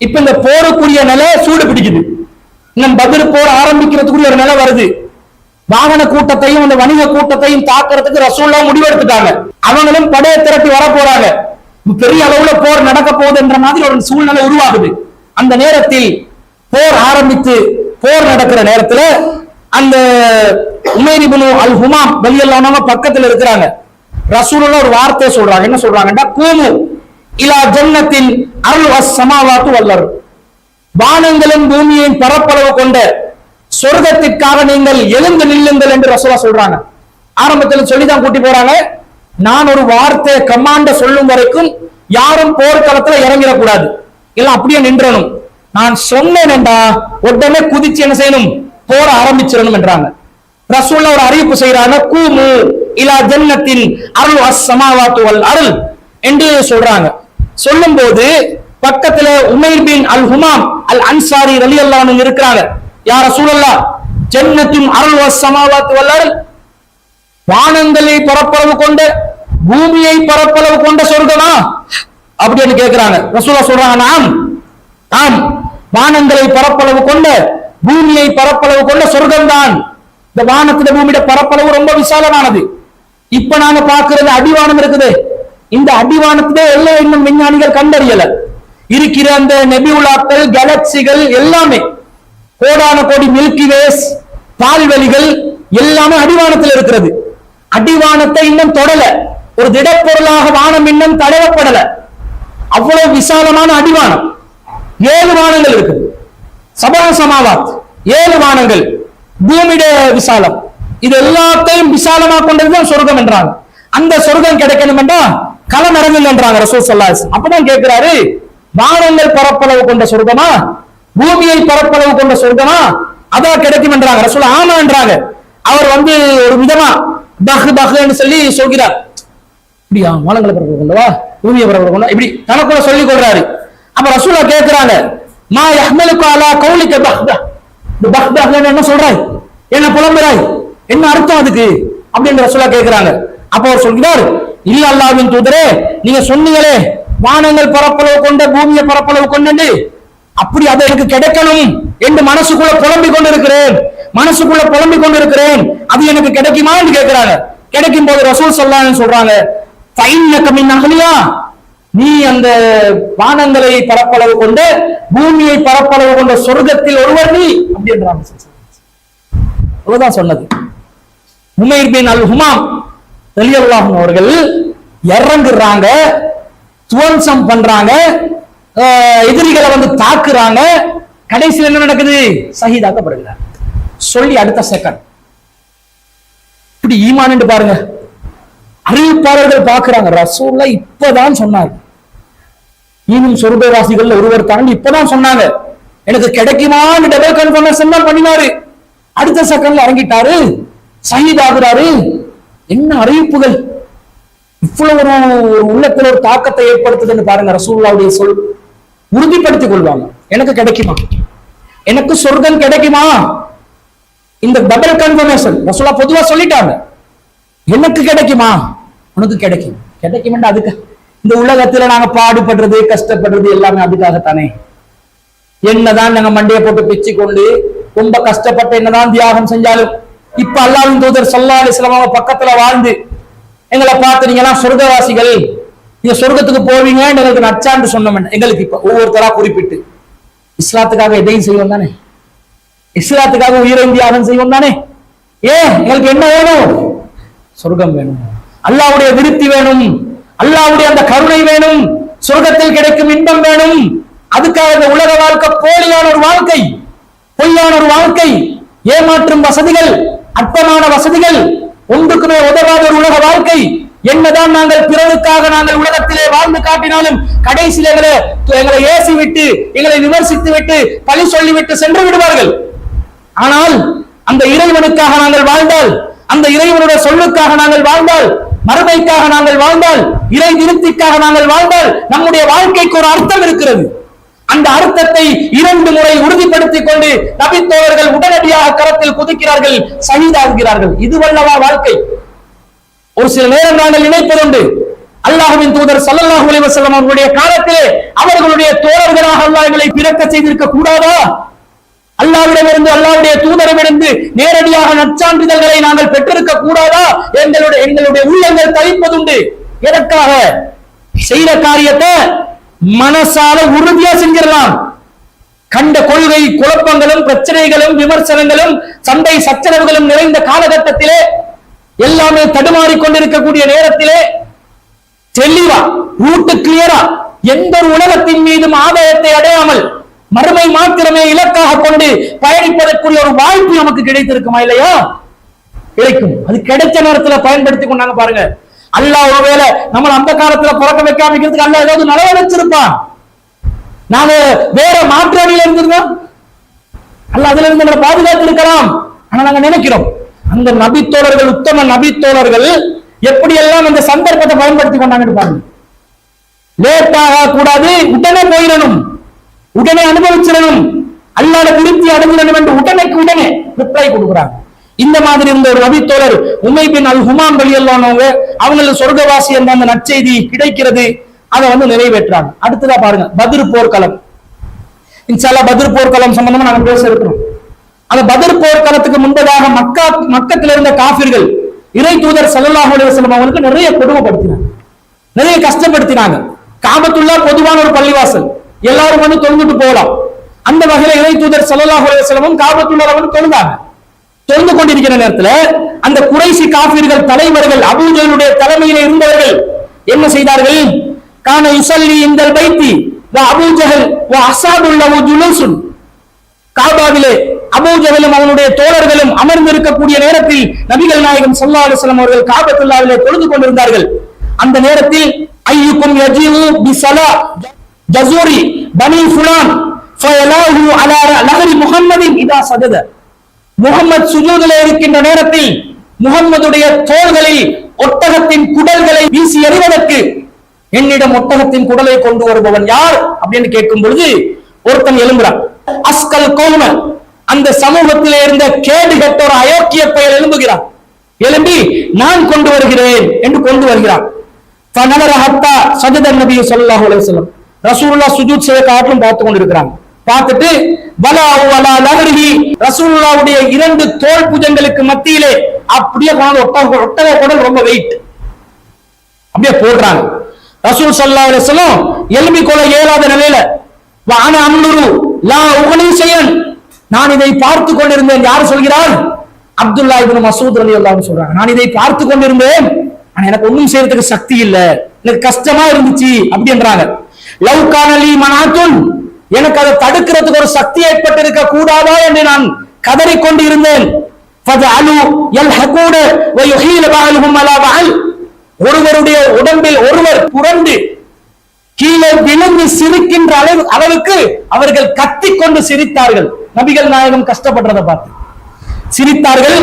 Speaker 1: இப்ப இந்த போருக்குரிய நிலை சூடு பிடிக்குது. இன்னும் பத்ர் போர் ஆரம்பிக்கிறதுக்குரிய ஒரு நிலை வருது. வாகன கூட்டத்தையும் அந்த வணிக கூட்டத்தையும் தாக்குறதுக்கு ரசூலுல்லாஹ் முடிவெடுத்துட்டாங்க. அவங்களும் படையை திரட்டி வர போறாங்க. பெரிய அளவுல போர் நடக்க போகுது என்ற மாதிரி ஒரு சூழ்நிலை உருவாகுது. அந்த நேரத்தில் போர் ஆரம்பித்து போர் நடக்கிற நேரத்துல அந்த உமைர் இப்னு அல் ஹுமாம் ரலியல்லாஹு அன்ஹு பக்கத்துல இருக்கிறாங்க. ரசூலுல்லாஹ் ஒரு வார்த்தை சொல்றாங்க. என்ன சொல்றாங்கன்னா, கூமு இலா ஜன்னத்தின் அருள் அஸ்ஸமாவாத்து வல்லர், வானங்களும் பூமியின் பரப்பளவு கொண்ட சொர்க்கத்திற்காக நீங்கள் எழுந்து நில்லுங்கள் என்று ரசூலுல்லாஹ் சொல்றாங்க. ஆரம்பத்தில் சொல்லிதான் கூட்டி போறாங்க, நான் ஒரு வார்த்தை கமாண்ட சொல்லும் வரைக்கும் யாரும் போர்க்களத்துல இறங்கிடக்கூடாது, இல்ல அப்படியே நின்றணும். நான் சொன்னேன் என்றா உடனே குதிச்சு என்ன செய்யணும், போர ஆரம்பிச்சிடணும் என்றாங்க. ரசூலுல்லாஹ் ஒரு அறிவிப்பு செய்யறாங்க, கூமு இலா ஜன்னத்தின் அருள் அஸ்ஸமாவாத்து வல் அருள் என்று சொல்றாங்க. சொல்லும் போது பக்கத்துல உமைர் பின் அல் ஹுமாம் அல் அன்சாரி ரலியல்லாஹு அன்ஹு இருக்கிறாங்க. யா ரசூலல்லாஹ், ஜன்னத்தின் அருள் அஸ்ஸமாவாத்து வல் அருள், வானங்களை பரப்பளவு கொண்ட பூமியை பரப்பளவு கொண்ட சொர்க்கமா அப்படின்னு கேட்கிறாங்க. ரசூலுல்லாஹ் சொல்றாங்க, ஆம், வானங்களை பரப்பளவு கொண்ட பூமியை பரப்பளவு கொண்ட சொர்க்கம்தான். இந்த வானத்துல பூமியோட பரப்பளவு ரொம்ப விசாலமானது. இப்ப நாங்க பாக்குறது அடிவானம் இருக்குது. இந்த அடிவானத்திலே எல்லாம் இன்னும் விஞ்ஞானிகள் கண்டறியல. இருக்கிற அந்த நெபியுலாக்கள், கேலக்சிகள் எல்லாமே, கோடான கோடி மில்கி வேஸ், பால்வெளிகள் எல்லாமே அடிவானத்தில் இருக்கிறது. அடிவானத்தை இன்னும் தொடல, ஒரு திடப்பொருளாக வானம் இன்னும் தடவப்படல. அவ்வளவு விசாலமான அடிவானம். 7 வானங்கள் இருக்குது. சபா சமாவாத், 7 வானங்கள், பூமியிட விசாலம், இது எல்லாத்தையும் விசாலமா கொண்டதுதான் சொர்க்கம் என்றாங்க. அந்த சொர்க்கம் கிடைக்கணும் என்றா களம் இறங்குங்க என்றாங்க ரசூல் ஸல்லல்லாஹு அலைஹி வஸல்லம். அப்பதான் கேட்கிறாரு, வானங்கள் பரப்பளவு கொண்ட சொர்க்கமா, பூமியை பரப்பளவு கொண்ட சொர்க்கமா, அதான் கிடைக்கும் என்றாங்க. ரசூல் ஆமா என்றாங்க. அவர் ஒரு விதமா பஹ்ன்னு சொல்லி சொல்கிறார். இப்படியா வானங்களை பரப்பளவு கொண்டவா, பூமியை பரப்பளவு கொண்டா, இப்படி தனக்குள்ள சொல்லிக் கொள்றாரு. அப்ப ரசூலுல்லாஹ் கேட்கிறாங்க, மா யஹ்மலுக அலா கௌலிக பஹ்தா, இந்த பஹ்தா என்ன சொல்றாய், என்ன புலம்புறாய், என்ன அர்த்தம் அதுக்கு அப்படின்னு ரசூலுல்லாஹ் கேட்கிறாங்க. அப்ப அவர் சொல்கிறார், இல்ல அல்லாஹ்வின் தூதரே, நீங்க சொன்னீங்களே வானங்கள் பரப்பளவு கொண்ட பூமியை பரப்பளவு கொண்டு, அப்படி அது எனக்கு கிடைக்கணும் என்று மனசுக்குள்ள புலம்பிக் கொண்டிருக்கிறேன், அது எனக்கு கிடைக்குமா என்று கேட்கிறாங்க. கிடைக்கும் போது ரசூல் ஸல்லல்லாஹு அலைஹி வஸல்லம் சொல்றாங்க, ஃபைன்னக மின் அஹ்லியா, நீ அந்த வானங்களை பரப்பளவு கொண்ட பூமியை பரப்பளவு கொண்ட சொர்க்கத்தில் ஒருவர் நீ அப்படின்றாங்க. அவ்வளவுதான் சொன்னது. உமைர் பின் அல் ஹுமாம் ரலியல்லாஹு அன்ஹு அவர்கள் இறங்குறாங்க, துவம்சம் பண்றாங்க, எதிரிகளை வந்து தாக்குறாங்க. கடைசியில் என்ன நடக்குது? ஷஹீதாக்கப்படுகிறார். சொல்லி அடுத்த செகண்ட் இப்படி ஈமான் பாருங்க. அறிவிப்பாளர்கள் பார்க்கிறாங்க, ரசூலுல்லாஹ் இப்பதான் சொன்னார், இன்னும் சொர்க்கவாசிகள் ஒருவர் தாண்டி இப்பதான் சொன்னாங்க, எனக்கு கிடைக்குமான்னு டபுள் கன்ஃபர்மேஷன் தான் பண்ணினாரு. அடுத்த செகண்ட்ல இறங்கிட்டாரு, ஷஹீதாகிறாரு. என்ன அறிவிப்புகள்! இவ்வளவு ஒரு உள்ளத்துல ஒரு தாக்கத்தை ஏற்படுத்துதுன்னு பாருங்க. ரசூலுல்லாஹ்வுடைய சொல் உறுதிப்படுத்திக் கொள்வாங்க, எனக்கு கிடைக்குமா, எனக்கு சொர்க்கம் கிடைக்குமா. இந்த டபுள் கன்ஃபர்மேஷன் ரசூலுல்லாஹ் பொதுவா சொல்லிட்டாங்க, எனக்கு கிடைக்குமா, உனக்கு கிடைக்கும். கிடைக்கும். அதுக்கு இந்த உலகத்துல நாங்க பாடுபடுறது, கஷ்டப்படுறது எல்லாமே அதுக்காகத்தானே. என்னதான் நாங்க மண்டையை போட்டு பிச்சு கொண்டு ரொம்ப கஷ்டப்பட்டு என்னதான் தியாகம் செஞ்சாலும், இப்ப அல்லாஹ்வின் தூதர் ஸல்லல்லாஹு அலைஹி வஸல்லம் பக்கத்துல வாழ்ந்து எங்களை பார்த்து நீங்க எல்லாம் சொர்க்கவாசிகள், நீங்க சொர்க்கத்துக்கு போவீங்க எங்களுக்கு நச்சான்னு சொன்னோம். எங்களுக்கு இப்ப ஒவ்வொருத்தரா குறிப்பிட்டு இஸ்லாத்துக்காக எதையும் செய்வோம் தானே, இஸ்லாத்துக்காக உயிரை தியாகம் செய்வோம் தானே. ஏன் எங்களுக்கு என்ன வேணும்? சொர்க்கம் வேணும், அல்லாஹ்வுடைய விருத்தி வேணும், அல்லாஹ்வுடைய அந்த கருணை வேணும், சொர்க்கத்தில் கிடைக்கும் இன்பம் வேணும். அதுக்காக இந்த உலக வாழ்க்கை போலியான ஒரு வாழ்க்கை, பொய்யான ஒரு வாழ்க்கை, ஏமாற்றும் வசதிகள், அற்பமான வசதிகள், ஒன்றுக்குமே உதவாத ஒரு உலக வாழ்க்கை. என்னதான் நாங்கள் பிறருக்காக நாங்கள் உலகத்திலே வாழ்ந்து காட்டினாலும் கடைசியில் எங்களை ஏசி விட்டு, எங்களை விமர்சித்து விட்டு, பழி சொல்லிவிட்டு சென்று விடுவார்கள். ஆனால் அந்த இறைவனுக்காக நாங்கள் வாழ்ந்தால், அந்த இறைவனுடைய சொல்லுக்காக நாங்கள் வாழ்ந்தால், மறுமைக்காக நாங்கள் வாழ்ந்தால், இறை திருப்திக்காக நாங்கள் வாழ்ந்தால், நம்முடைய வாழ்க்கைக்கு ஒரு அர்த்தம் இருக்கிறது. அந்த அர்த்தத்தை 2 முறை உறுதிப்படுத்திக் கொண்டு நபித்தோழர்கள் உடனடியாக கரத்தில் குதிக்கிறார்கள், ஷஹீதாகிறார்கள். இதுவல்லவா வாழ்க்கை? ஒரு சில நேரம் நாங்கள் நினைப்பதுண்டு, அல்லாஹ்வின் தூதர் ஸல்லல்லாஹு அலைஹி வஸல்லம் அவர்களுடைய காலத்திலே அவர்களுடைய தோழர்களாக அல்லாஹ் எங்களை பிறக்க செய்திருக்க கூடாதா? அல்லாஹ்விடமிருந்து, அல்லாஹ்வுடைய தூதரிடமிருந்து நேரடியாக நற்சான்றிதழ்களை நாங்கள் பெற்றிருக்க கூடாதா? எங்களுடைய உள்ளங்கள் தவிப்பதுண்டு. எதற்காக? செய்த காரியத்தை மனசால உறுதியா செஞ்சிடலாம். கண்ட கொள்கை குழப்பங்களும் பிரச்சனைகளும் விமர்சனங்களும் சண்டை சச்சரவுகளும் நிறைந்த காலகட்டத்திலே, எல்லாமே தடுமாறி கொண்டிருக்கக்கூடிய நேரத்திலே தெளிவா ரூட்டு கிளியரா எந்த ஒரு உலகத்தின் மீதும் ஆதாயத்தை அடையாமல் மறுமை மாத்திரமே இலக்காக கொண்டு பயணிப்பதற்குரிய ஒரு வாய்ப்பு நமக்கு கிடைத்திருக்குமா இல்லையா? கிடைக்கும். அது கிடைச்ச நேரத்துல பயன்படுத்தி கொண்டாங்க பாருங்க. அல்லாஹ் ஒருவேளை நம்ம அந்த காலத்துல பிறக்க வைக்காம இருக்கிறதுக்கு அல்லாஹ் ஏதாவது நலவை வச்சிருப்பான். நாம வேற மாற்று அணியில இருந்திருந்தோம், அல்லாஹ் அதுல இருந்து நம்மளை பாதுகாத்து இருக்கலாம். ஆனா நாங்க நினைக்கிறோம், அந்த நபித்தோழர்கள், உத்தம நபித்தோழர்கள் எப்படியெல்லாம் அந்த சந்தர்ப்பத்தை பயன்படுத்தி கொண்டாங்கன்னு பாருங்க. லேட்டாக கூடாது, உடனே போயிடணும், உடனே அனுபவிச்சிடணும், அல்லாஹ்வுடைய திருப்தி அடைஞ்சிடணும் என்று உடனே ரிப்ளை கொடுக்குறாங்க. இந்த மாதிரி இருந்த ஒரு நபித்தோழர் உமை பின் அல் ஹுமாம் ரலியல்லாஹு அன்ஹு, அவங்களுக்கு சொர்க்கவாசி என்ற அந்த நற்செய்தி கிடைக்கிறது. அதை நிறைவேற்றாங்க. அடுத்ததா பாருங்க, பத்ர் போர்க்களம். இன்ஷா அல்லாஹ் பத்ர் போர்க்களம் சம்பந்தமா நாங்க பேச இருக்கிறோம். அந்த பத்ர் போர்க்களத்துக்கு முன்பதாக மக்கத்துல இருந்த காஃபிர்கள் இறை தூதர் ஸல்லல்லாஹு அலைஹி வஸல்லம் அவங்களுக்கு நிறைய கொடுமைப்படுத்தினாங்க, நிறைய கஷ்டப்படுத்தினாங்க. காபத்துல்லாஹ் பொதுவான ஒரு பள்ளிவாசல், எல்லாரும் வந்து தொழுந்துட்டு போகலாம். அந்த வகையில இறை தூதர் ஸல்லல்லாஹு அலைஹி வஸல்லம் காபத்துல்லாஹ் வந்து தொழுந்தாங்க. தொழுந்து கொண்டிருக்கிற நேரத்துல அந்த குறைஷி காஃபிர்கள் தலைவர்கள், அபூ ஜஹலுடைய தலைமையில இருந்தவர்கள் என்ன செய்தார்கள்? கான யுஸல்லி இந்தல் பைத்தி வ அபூ ஜஹல் வ அஸாபுல்லஹு ஜுலூசுன். காபாவிலே அபூ ஜஹலும் அவனுடைய தோழர்களும் அமர்ந்து இருக்கக்கூடிய நேரத்தில் நபிகள் நாயகம் ஸல்லல்லாஹு அலைஹி வஸல்லம் அவர்கள் காபத்துல்லாஹ்விலே தொழுது கொண்டிருந்தார்கள். அந்த நேரத்தில் ஐயுக்கும் யஜீவு பிஸலா ஜஸூரி பனி ஃபுலான் ஃபயலாஹு அலா லஹரி முஹம்மதின் இதா சஜத. முகமது சுஜூதிலே இருக்கின்ற நேரத்தில் முகம்மதுடைய தோள்களில் ஒட்டகத்தின் குடல்களை வீசி எறிவதற்கு என்னிடம் ஒட்டகத்தின் குடலை கொண்டு வருபவன் யார் அப்படின்னு கேட்கும் பொழுது ஒருத்தன் எழும்புறான். அஸ்கல் கோம, அந்த சமூகத்திலே இருந்த கேடு கெட்ட ஒரு அயோக்கிய பெயர் எழும்புகிறான். எழும்பி நான் கொண்டு வருகிறேன் என்று கொண்டு வருகிறான். சஜத நபி ஸல்லல்லாஹு அலைஹி வஸல்லம் ரசூலுல்லாஹ் சுஜூத் செய்ய காட்டும் பார்த்து கொண்டிருக்கிறாங்க. பார்த்துட்டு ரசூலுல்லாஹ்வுடைய 2 தோள் புஜங்களுக்கு மத்தியிலே அப்படியே ஒட்டக குடல் ரொம்ப வெயிட் அப்படியே போடுறாங்க. ரசூல் ஸல்லல்லாஹு அலைஹி வஸல்லம் எழும்பி கொள்ள இயலாத நிலையில வான அம்னுரு லா உகனி ஷையன், நான் இதை பார்த்து கொண்டிருந்தேன். யார் சொல்கிறார்? அப்துல்லாஹ் இப்னு மஸ்ஊத் ரலியல்லாஹு அன்ஹு சொல்றாங்க. நான் இதை பார்த்து கொண்டிருந்தேன், ஆனா எனக்கு ஒண்ணும் செய்யறதுக்கு சக்தி இல்ல, எனக்கு கஷ்டமா இருந்துச்சு அப்படின்றாங்க. லவ் கானலி மனாத்துன், எனக்கு அதை தடுக்கிறதுக்கு ஒரு சக்தி ஏற்பட்டு இருக்க கூடாதா என்று நான் கதறிக்கொண்டு இருந்தேன். ஒருவருடைய உடம்பில் ஒருவர் புரண்டு கீழே விழுந்து சிரிக்கின்ற அளவுக்கு அவர்கள் கத்திக்கொண்டு சிரித்தார்கள். நபிகள் நாயகம் கஷ்டப்படுறதை பார்த்து சிரித்தார்கள்.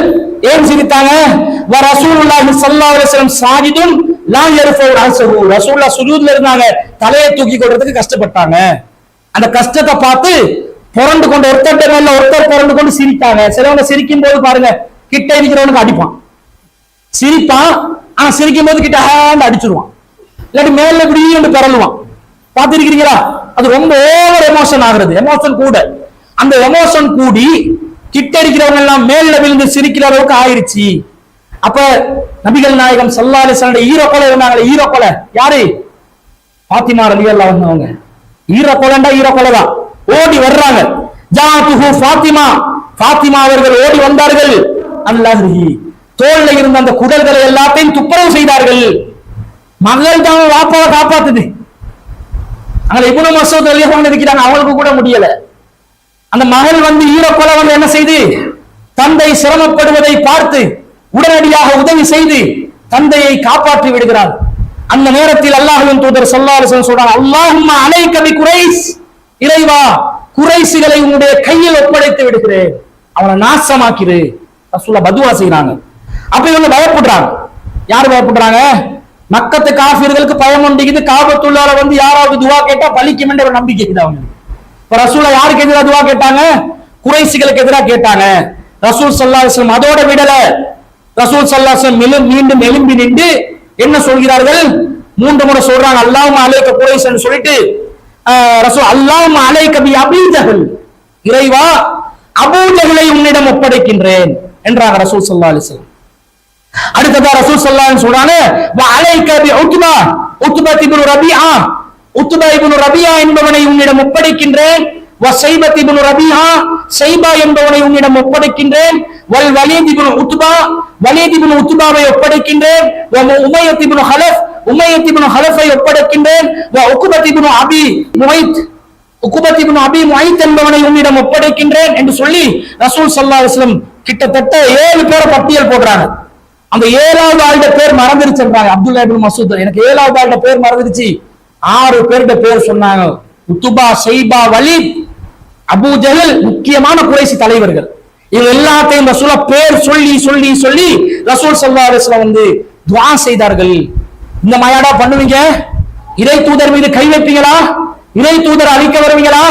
Speaker 1: ஏன் சிரித்தாங்க? ரசூலுல்லாஹி ஸல்லல்லாஹு அலைஹி வஸல்லம் சாஜிதுன் லா யர்ஃபு ரஸஹு, ரசூலுல்லாஹ் சுஜூத்ல இருந்தாங்க, தலையை தூக்கி கொள்றதுக்கு கஷ்டப்பட்டாங்க. அந்த கஷ்டத்தை பார்த்து புரண்டு கொண்டு ஒருத்தர் மேல ஒருத்தர் புரண்டு கொண்டு சிரித்தாங்க. சிலவங்க சிரிக்கும் போது பாருங்க கிட்ட இருக்கிறவனுக்கு அடிப்பான், சிரிப்பான், ஆனா சிரிக்கும் போது கிட்ட அடிச்சிருவான், இல்லாட்டி மேல இப்படி பிறலுவான். பார்த்திருக்கிறீங்களா? அது ரொம்ப ஓவர் எமோஷன் ஆகுறது, எமோஷன் கூட. அந்த எமோஷன் கூடி கிட்ட இருக்கிறவங்க எல்லாம் மேல விழுந்து சிரிக்கிற அளவுக்கு ஆயிருச்சு. அப்ப நபிகள் நாயகம் ஸல்லல்லாஹு அலைஹி வஸல்லம் ஈரக்கொலை இருந்தாங்களே, ஈரக்கொலை யாரு? ஃபாத்திமா ரலியல்லாஹு அன்ஹா. ஈரக்கொலைண்டா ஈரக்கொலைதான். ஓடி வர்றாங்க. ஜாத்துஹு ஃபாத்திமா, ஃபாத்திமா அவர்கள் ஓடி வந்தார்கள். அல்லாஹ்ஹி, தோல்ல இருந்த அந்த குடல்களை எல்லாத்தையும் துப்புரவு செய்தார்கள். மகள் தான் வாப்பாவை காப்பாத்துது. அங்க இப்னு மஸ்ஊத் ரலியல்லாஹு அன்ஹு இருக்கிறாங்க, அவங்களுக்கு கூட முடியல. அந்த மகள் ஈரக்கொலை என்ன செய்து, தந்தை சிரமப்படுவதை பார்த்து உடனடியாக உதவி செய்து தந்தையை காப்பாற்றி விடுகிறார். அந்த நேரத்தில் அல்லாஹ்வின் தூதர் ஸல்லல்லாஹு அலைஹி வஸல்லம் சொல்றாங்க, அல்லாஹும்ம அலைக பி குரைஸ், இறைவா குறைஷிகளை உன்னுடைய கையில் ஒப்படைத்து விடுகிறேன், அவனை நாசமாக்கிரு. ரசூலுல்லாஹ் பதுவா செய்றாங்க. அப்ப இவங்க பயப்படுறாங்க. யார் பயப்படுறாங்க? மக்கத்து காஃபிர்களுக்கு பயம் உண்டிக்குது. காபத்துல்லாஹ்ல யாராவது துவா கேட்டா பலிக்கும் என்ற ஒரு நம்பிக்கை இருக்குது அவங்க. இப்ப ரசூலுல்லாஹ் யாருக்கு எதிராக துவா கேட்டாங்க? குறைஷிகளுக்கு எதிராக கேட்டாங்க. ரசூல் ஸல்லல்லாஹு அலைஹி வஸல்லம் அதோட விடல. ரசூல் ஸல்லல்லாஹு அலைஹி வஸல்லம் மீண்டும் எழும்பி நின்று என்ன சொல்கிறார்கள்? 3 முறை சொல்றாங்க, அல்லாஹும்ம அலைக குரைஷ் என்று சொல்லிட்டு ரசூல் அல்லாஹும்ம அலைக பி அபீ ஜஹல், இறைவா அபூ ஜஹலை உன்னிடம் ஒப்படைக்கின்றேன் என்றாங்க ரசூல் ஸல்லல்லாஹு அலைஹி வஸல்லம். அடுத்ததா ரசூல் ஸல்லல்லாஹு அலைஹி வஸல்லம் சொல்றாங்க, வ அலைக பி உத்பா, உத்பா இப்னு ரபீஆ, உத்பா இப்னு ரபீஆ என்பவனை உன்னிடம் ஒப்படைக்கின்றேன். வ ஸைபத் இப்னு ரபீஆ, ஸைபா என்பவனை உன்னிடம் ஒப்படைக்கின்றேன். வல் Walid ibn Utba, Walid ibn உத்பாவை ஒப்படைக்கின்றேன். வ உமையத் இப்னு ஹலஃப், உமையத் இப்னு ஹலஃபை ஒப்படைக்கின்றேன். வ உக்பத் இப்னு அபி முவைத், உக்பத் இப்னு அபி முவைத் என்பவனை உன்னிடம் ஒப்படைக்கின்றேன் என்று சொல்லி ரசூல் ஸல்லல்லாஹு அலைஹி வஸல்லம் கிட்டத்தட்ட 7 பேரை பட்டியல் போடுறாங்க. அந்த 7வது ஆளுடைய பேர் மறந்துருச்சுன்றாங்க. அப்துல்லாஹ் இப்னு மஸ்ஊத், எனக்கு 7வது ஆளுடைய பேர் மறந்துருச்சு. 6 பேருடைய பேர் சொன்னாங்க. உத்பா, ஸைபா, வலீத், அபூ ஜஹல், முக்கியமான குறைஷி தலைவர்கள். இவங்க எல்லாத்தையும் ரசூலா பேர் சொல்லி சொல்லி சொல்லி ரசூல் ஸல்லல்லாஹு அலைஹி வஸல்லம் துஆ செய்தார்கள். இந்த மயாடா பண்ணுவீங்க? இறை தூதர் மீது கை வைப்பீங்களா? இறை தூதர் அழிக்க வருவீங்களா?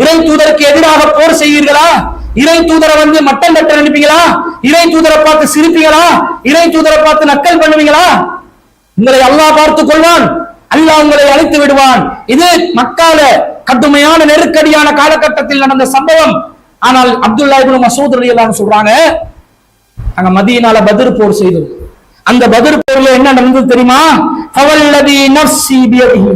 Speaker 1: இறை தூதருக்கு எதிராக போர் செய்வீர்களா? இறை தூதரை மட்டம் தட்ட நினைப்பீங்களா? இறை தூதரை பார்த்து சிரிப்பீங்களா? இறை தூதரை பார்த்து நக்கல் பண்ணுவீங்களா? உங்களை அல்லாஹ் பார்த்துக் கொள்வான், அல்லாஹ் உங்களை அழித்து விடுவான். இது மக்கால கடுமையான நெருக்கடியான காலகட்டத்தில் நடந்த சம்பவம். ஆனால் அப்துல்லாஹ் இப்னு மஸ்ஊத் ரலியல்லாஹு அன்ஹு சொல்றாங்க, அங்க மதீனால பத்ர் போர் செய்தோம். அந்த பத்ர் போர்ல என்ன நடந்தது தெரியுமா? ஃபவல்லதி நஃப்ஸி பியதிஹி,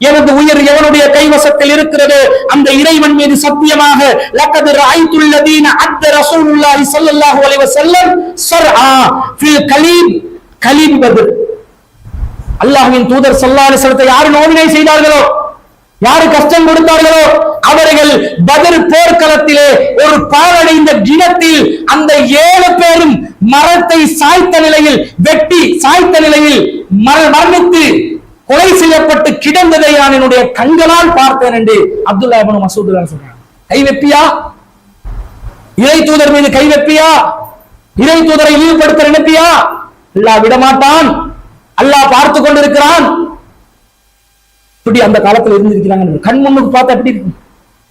Speaker 1: எனது உயிர் எவனுடைய கைவசத்தில் இருக்கிறது அந்த இறைவன் மீது சத்தியமாக, லக்கத் ரஅய்துல் லதீன அத்த ரசூலுல்லாஹி ஸல்லல்லாஹு அலைஹி வஸல்லம் ஸர்ஆ ஃபில் கலீப், கலீப் பத்ர். அல்லாஹ்வின் தூதர் ஸல்லல்லாஹு அலைஹி வஸல்லத்தை யார் நோவினை செய்தார்களோ, யாரு கஷ்டம் கொடுத்தார்களோ அவர்கள் பத்ர் போர்க்களத்திலே ஒரு பாழடைந்த கிணத்தில் அந்த 7 பேரும் மரத்தை சாய்த்த நிலையில், வெட்டி சாய்த்த நிலையில் மரணித்து கொலை செய்யப்பட்டு கிடந்ததை நான் என்னுடைய கண்களால் பார்த்தேன் என்று அப்துல்லாஹ் இப்னு மஸ்ஊத் சொல்றாங்க. கை வெப்பியா? இறை தூதர் மீது கை வெப்பியா? இறை தூதரை இழிவுபடுத்த நினைப்பியா? அல்லாஹ் விடமாட்டான், அல்லாஹ் பார்த்து கொண்டிருக்கிறான். இப்படி அந்த காலத்துல இருந்திருக்கிறாங்க. கண் முன்னுக்கு பார்த்தா எப்படி இருக்கும்?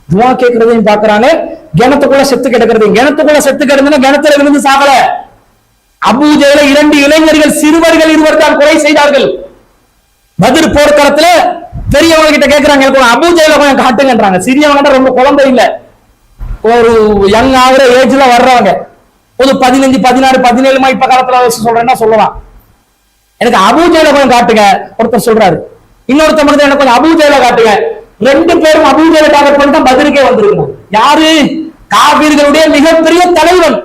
Speaker 1: துவா கேட்கறதையும் பாக்குறாங்க, கிணத்துக்குள்ள செத்து கிடக்கிறதையும். கிணத்துக்குள்ள செத்து கிடந்தா கிணத்துல இருந்து சாகல. அபூ ஜஹல 2 இளைஞர்கள், சிறுவர்கள் 2 தான் கொலை செய்தார்கள். பத்ர் போர்க்களத்துல பெரியவங்க கிட்ட கேட்கிறாங்க, அபூ ஜஹல கொஞ்சம் காட்டுங்கன்றாங்க. சிறியவங்க ரொம்ப குழந்தை இல்ல, ஒரு யங் ஆகிற ஏஜ்ல வர்றவங்க, ஒரு 15, 16, 17 இப்ப காலத்துல சொல்றேன்னா சொல்லலாம். எனக்கு அபூ ஜஹல கொஞ்சம் காட்டுங்க ஒருத்தர் சொல்றாரு. இன்னொருத்தர் எனக்கு கொஞ்சம் அபூ ஜஹல காட்டுங்க. 2 பேரும் அபூ ஜஹல டார்கெட் பண்ணி தான் பத்ருக்கே வந்திருக்காங்க. யாரு? காபிர்களுடைய மிகப்பெரிய தலைவன்,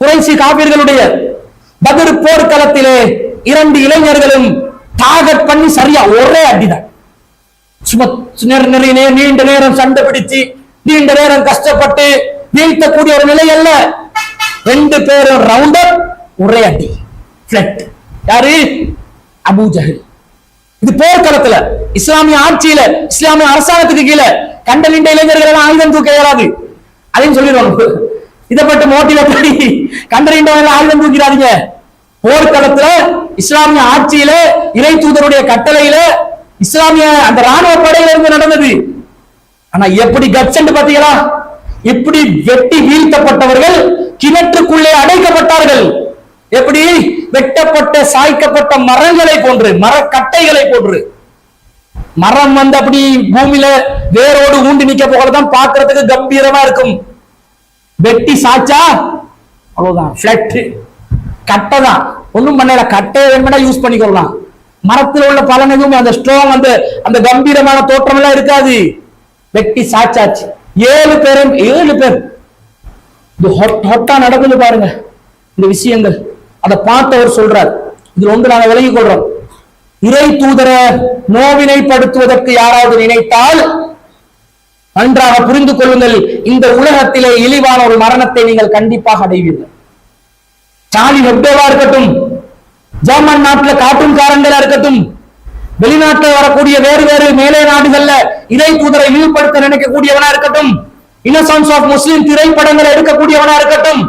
Speaker 1: குறைஷி காபிர்களுடைய. பத்ர் போர்க்களத்திலே 2 இளைஞர்களும் டார்கெட் பண்ணி சரியா ஒரே அடிதான். சும்மா நீண்ட நேரம் சண்டை பிடிச்சு நீண்ட நேரம் கஷ்டப்பட்டு வீழ்த்தக்கூடிய ஒரு நிலை அல்ல. 2 பேரும் ரவுண்டர் ஒரே அடி பிளட். யாரு? அபூ ஜஹல். இது போர்க்களத்துல இஸ்லாமிய ஆட்சியில இஸ்லாமிய அரசாங்கத்துக்கு கீழே கண்டலிண்ட இளைஞர்கள் எல்லாம் ஆயுதம் தூக்க இயலாது. அதையும் சொல்லிடுவாங்க. இதை பட்டு மோட்டிவேட் பண்ணி கண்டலிண்ட ஆயுதம் தூக்கிறாதீங்க. போர்க்களத்துல இஸ்லாமிய ஆட்சியில இறை தூதருடைய கட்டளையில இஸ்லாமிய அந்த ராணுவ படையில இருந்து நடந்தது. ஆனா எப்படி கட்சண்டு பாத்தீங்களா? இப்படி வெட்டி வீழ்த்தப்பட்டவர்கள் கிணற்றுக்குள்ளே அடைக்கப்பட்டார்கள். எப்படி? வெட்டப்பட்ட சாய்க்கப்பட்ட மரங்களை போன்று, மரக்கட்டைகளை போன்று. மரம் அப்படி பூமியில வேரோடு ஊண்டி நிக்க போகலதான் பார்க்கறதுக்கு கம்பீரமா இருக்கும். வெட்டி சாச்சா அவ்வளவுதான், பிளட் கட்டை தான். ஒண்ணும் பண்ணல, கட்டையை வேணும்னா யூஸ் பண்ணிக்கலாம். மரத்தில் உள்ள பலன் எதுவும் அந்த ஸ்ட்ராங் அந்த கம்பீரமான தோற்றம் எல்லாம் இருக்காது. வெட்டி சாச்சாச்சு. 7 பேர் ஹொட்டா நடக்குது பாருங்க இந்த விஷயங்கள். அதை பார்த்தவர் சொல்றார். இதுல ஒன்று நாங்க விலகிக் கொள்றோம். இறை தூதர நோவினைப்படுத்துவதற்கு யாராவது நினைத்தால் நன்றாக புரிந்து கொள்ளுங்கள், இந்த உலகத்திலே இழிவான ஒரு மரணத்தை நீங்கள் கண்டிப்பாக அடைவீர்கள். சார்லி ஹெப்டோவா இருக்கட்டும், ஜெர்மன் நாட்டில் கார்ட்டூன்காரங்களா இருக்கட்டும், வெளிநாட்டில் வரக்கூடிய வேறு வேறு மேலே நாடுகள்ல இறை தூதரை இழிவுபடுத்த நினைக்கக்கூடியவனா இருக்கட்டும், இன்னசென்ஸ் ஆஃப் முஸ்லிம் திரைப்படங்களை எடுக்கக்கூடியவனா இருக்கட்டும்,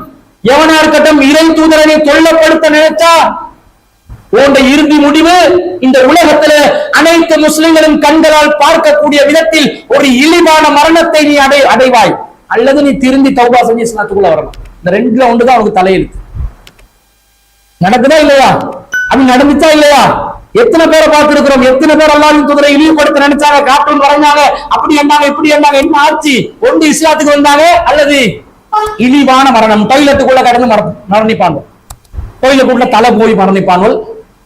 Speaker 1: எவனா இருக்கட்டும், இறை தூதரை தொல்லப்படுத்த நினைச்சா உன்னுடைய இறுதி முடிவு இந்த உலகத்துல அனைத்து முஸ்லிம்களும் கண்களால் பார்க்கக்கூடிய விதத்தில் ஒரு இழிவான மரணத்தை நீ அடைவாய், அல்லது நீ திரும்பி தௌபா செஞ்சு இஸ்லாத்துக்குள்ள வரணும். இந்த 2ல ஒன்றுதான் அவனுக்கு தலையெழுத்து. நடக்குதா இல்லையா? அது நடந்துச்சா இல்லையா? எத்தனை பேரை பார்த்திருக்கிறோம்? எத்தனை பேர் அல்லாஹ்வின் தூதரை இழிவுபடுத்த நினைச்சாங்க, கார்ட்டூன் வரைஞ்சாங்க, அப்படி என்னாங்க இப்படி என்னாங்க, என்ன ஆச்சு? ஒன்று இஸ்லாத்துக்கு வந்தாங்க, அல்லது இழிவான மரணம். டொய்லெட்டுக்குள்ள கடந்து மரணிப்பாங்க, டொய்லெட்டுக்குள்ள தலை போய் மரணிப்பாங்க.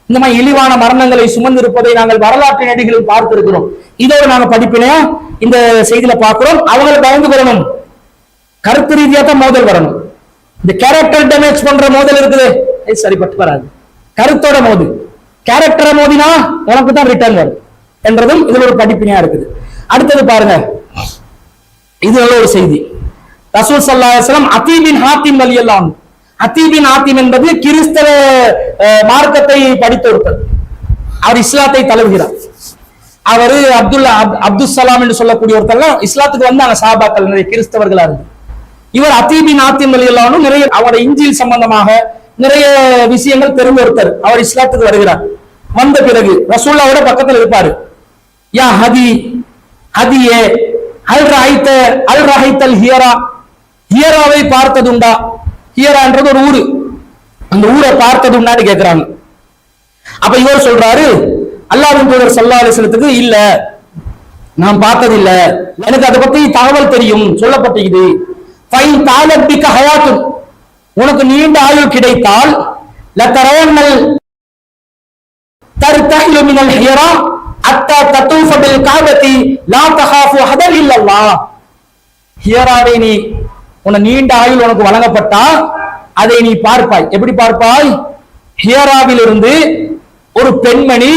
Speaker 1: இந்த மாதிரி இழிவான மரணங்களை சுமந்து இருப்பதை நாங்கள் வரலாற்று நடிகளில் பார்த்திருக்கிறோம். இதோடு நாங்க படிப்பினையா இந்த செய்தியில பார்க்கிறோம். அவங்களை பயந்து வரணும், கருத்து ரீதியா தான் மோதல் வரணும். இந்த கேரக்டர் டேமேஜ் பண்ற மோதல் இருக்குது, சரிப்பட்டு வராது. கருத்தோட மோது, கேரக்டரை மோதினா உனக்கு தான் ரிட்டர்ன் வரும் என்றதும் இதுல ஒரு படிப்பினையா இருக்குது. அடுத்தது பாருங்க, இது நல்ல ஒரு செய்தி. ரசூல் ஸல்லல்லாஹு அலைஹி வஸல்லம் அதீ பின் ஹாத்திம் ரலியல்லாஹு அன்ஹு, அதீ பின் ஹாத்திம் என்பது கிறிஸ்தவ மார்க்கத்தை படித்த ஒருத்தர். அவர் இஸ்லாத்தை தழுவுகிறார். அவரு அப்துல் சலாம் என்று சொல்லக்கூடிய ஒருத்தர் இஸ்லாத்துக்கு வந்தாங்க. சஹாபாக்கள் நிறைய கிறிஸ்தவர்களா இருந்து. இவர் அதீ பின் ஹாத்திம் ரலியல்லாஹு அன்ஹு நிறைய அவருடைய இஞ்சில் சம்பந்தமாக நிறைய விஷயங்கள் தெரிந்த ஒருத்தர். அவர் இஸ்லாத்துக்கு வருகிறார். வந்த பிறகு ரசூலுல்லாஹ்வோட பக்கத்தில் இருப்பாரு. யா ஹதி, ஹதியே, அல் ரஹைத்தல் ஹியரா, ஹியராவை பார்த்ததுண்டா? ஹியரா என்றது ஒரு ஊரு, அந்த ஊரை பார்த்ததுண்டான்னு கேட்கிறாங்க. அப்ப இவர் சொல்றாரு, அல்லாஹ்வின் தூதர் ஸல்லல்லாஹு அலைஹி வஸல்லத்துக்கு இல்ல, நான் பார்த்தது இல்ல, எனக்கு அதை பத்தி தகவல் தெரியும், சொல்லப்பட்டிருக்குது. ஃபைன் தாலத் பிக ஹயாத்துன், உனக்கு நீண்ட ஆயுள் கிடைத்தால் லதரவன்னல் தர்தஹிலு மினல் ஹியரா அத்தா ததூஃப பில் கஅபதி லா தகாஃபு ஹதல் இல்லல்லாஹ். ஹியராவை நீ உன நீண்ட ஆயுள் உனக்கு வழங்கப்பட்டா அதை நீ பார்ப்பாய். எப்படி பார்ப்பாய்? ஹியராவிலிருந்து ஒரு பெண்மணி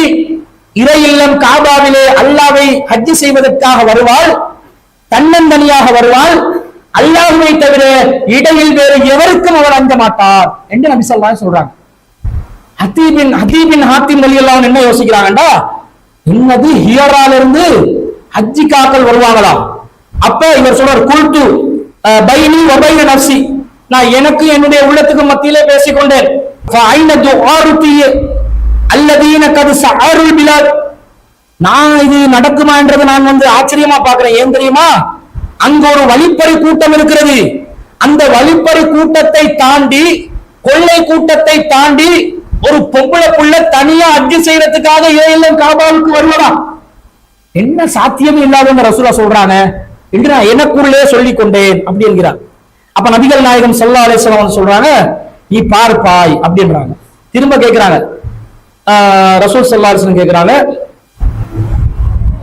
Speaker 1: இறை இல்லம் காபாவிலே அல்லாஹ்வை ஹஜ் செய்வதற்காக வருவாள், தன்னந்தனியாக வருவாள், அல்லாஹ்வை தவிர இடையில் வேறு எவருக்கும் அவர் அஞ்ச மாட்டார் என்று நபி ஸல்லல்லாஹு அலைஹி வஸல்லம் சொல்றாங்க. அதீ பின் ஹாத்திம் ரலியல்லாஹு அன்ஹு என்ன யோசிக்கிறாங்கடா, என்னது ஹியரால இருந்து ஹஜ்ஜிக்காக்கள் வருவாங்களா? அப்ப இவர் சொல்றார், குல்து பைனி வ பைன நஃப்ஸி, நான் எனக்கு என்னுடைய உள்ளத்துக்கு மத்தியிலே பேசிக்கொண்டேன். ஃபஐன துஆருதி அல்லதீன கத் சஅருல் பிலாத், நான் இது நடக்குமா என்றது நான் ஆச்சரியமா பார்க்கிறேன். ஏன் தெரியுமா? அங்க ஒரு வழிப்பறி கூட்டம் இருக்கிறது. அந்த வழிப்பறி கூட்டத்தை தாண்டி, கொள்ளை கூட்டத்தை தாண்டி ஒரு பொம்பளை புள்ள தனியா ஹஜ் செய்யறதுக்காக ஏன் காபாவுக்கு வருவதா? என்ன சாத்தியம் இல்லாத ரசூலா சொல்றாங்க என்று நான் எனக்குள்ளே சொல்லிக் கொண்டேன் அப்படி என்கிறார். அப்ப நபிகள் நாயகம் ஸல்லல்லாஹு அலைஹி வஸல்லம் சொல்றாங்க, நீ பார்ப்பாய் அப்படின்றாங்க. திரும்ப கேட்கிறாங்க, ரசூல் ஸல்லல்லாஹு அலைஹி வஸல்லம் கேட்கிறாங்க,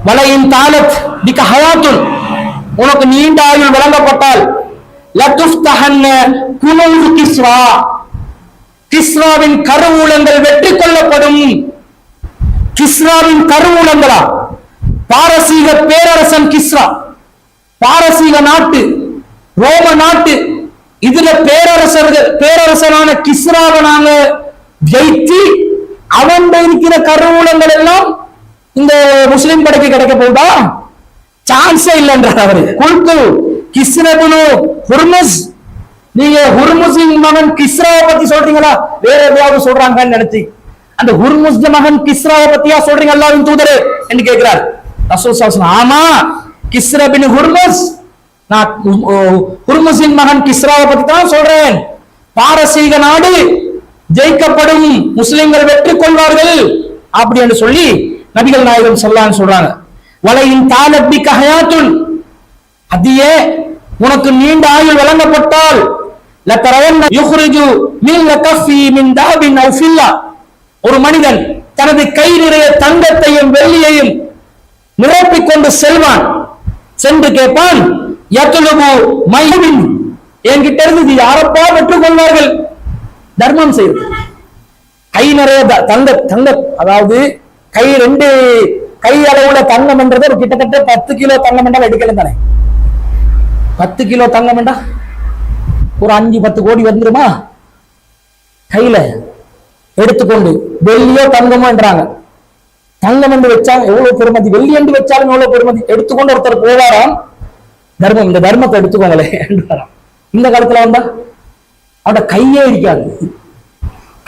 Speaker 1: வலையின் தாலத் பிக ஹயாத்துன், உனக்கு நீண்ட ஆயுள் வழங்கப்பட்டால் லதுஃப்தஹன்ன குனூஸ் கிஸ்ரா, கிஸ்ராவின் கருவூலங்கள் வெற்றி கொள்ளப்படும். கிஸ்ராவின் கருவூலங்களா? பாரசீக பேரரசன் கிஸ்ரா, பாரசீக நாட்டு, ரோம நாட்டு, இதுல பேரரசனான கிஸ்ராவை நாங்க ஜெயித்து அவன் இருக்கிற கருவூலங்கள் எல்லாம் இந்த முஸ்லிம் படைக்கு கிடைக்க போகுதா? சான்ஸே இல்லைன்றார் அவரு. குல்து கிஸ்ரபுனு ஹுர்முஸ். நீங்க ஹுர்முஸின் மகன் கிஸ்ராவை பத்தி சொல்றீங்களா, வேற எதையாவது சொல்றாங்கன்னு நினைச்சு அந்த ஹுர்முஸ் மகன் கிஸ்ராவை பத்தியா சொல்றீங்க அல்லாஹ்வின் தூதரே என்று கேட்கிறார் ரசூல் ஸல்லல்லாஹு அலைஹி வஸல்லம். ஆமா, கிஸ்ரா பின் ஹுர்முஸ், நான் ஹுர்முஸின் மகன் கிஸ்ராவை பத்தி தான் சொல்றேன். பாரசீக நாடு ஜெயிக்கப்படும், முஸ்லிம்கள் வெற்றி கொள்வார்கள் அப்படி என்று சொல்லி நபிகள் நாயகம் ஸல்லல்லாஹு அலைஹி வஸல்லம் சொல்றாங்க. வலையின் தாலபிக ஹயாத்துன், அதியே உனக்கு நீண்ட ஆயுள் வழங்கப்பட்டால் லதரவன்ன யுக்ரிஜு மின் லகஃபி மின் தஹபின் அவ் ஃபில்லா, ஒரு மனிதன் தனது கை நிறைய தங்கத்தையும் வெள்ளியையும் நிரப்பிக் கொண்டு செல்வான். சென்று கேட்பான், யத்லுபு மைஹின், என்கிட்ட இருந்து யாரப்பா பெற்றுக் கொள்வார்கள்? தர்மம் செய்வது. கை நிறைய தங்க, அதாவது கை 2 கை அளவுல தங்கம் என்றது ஒரு கிட்டத்தட்ட 10 கிலோ தங்கம் என்றால் எடுக்கல தானே. 10 கிலோ தங்கம் என்றா ஒரு 5-10 கோடி வந்துருமா? கையில எடுத்துக்கொண்டு வெள்ளியோ தங்கமோ என்றாங்க. தங்கம் என்று வச்சா எவ்வளவு பெருமதி, வெள்ளி என்று வச்சாலும் எவ்வளவு பெருமதி. எடுத்துக்கொண்டு ஒருத்தர் போவாராம், தர்மம், இந்த தர்மத்தை எடுத்துக்கோங்களே என்றாராம். இந்த காலத்துல வந்தா அவட கையே இருக்காது,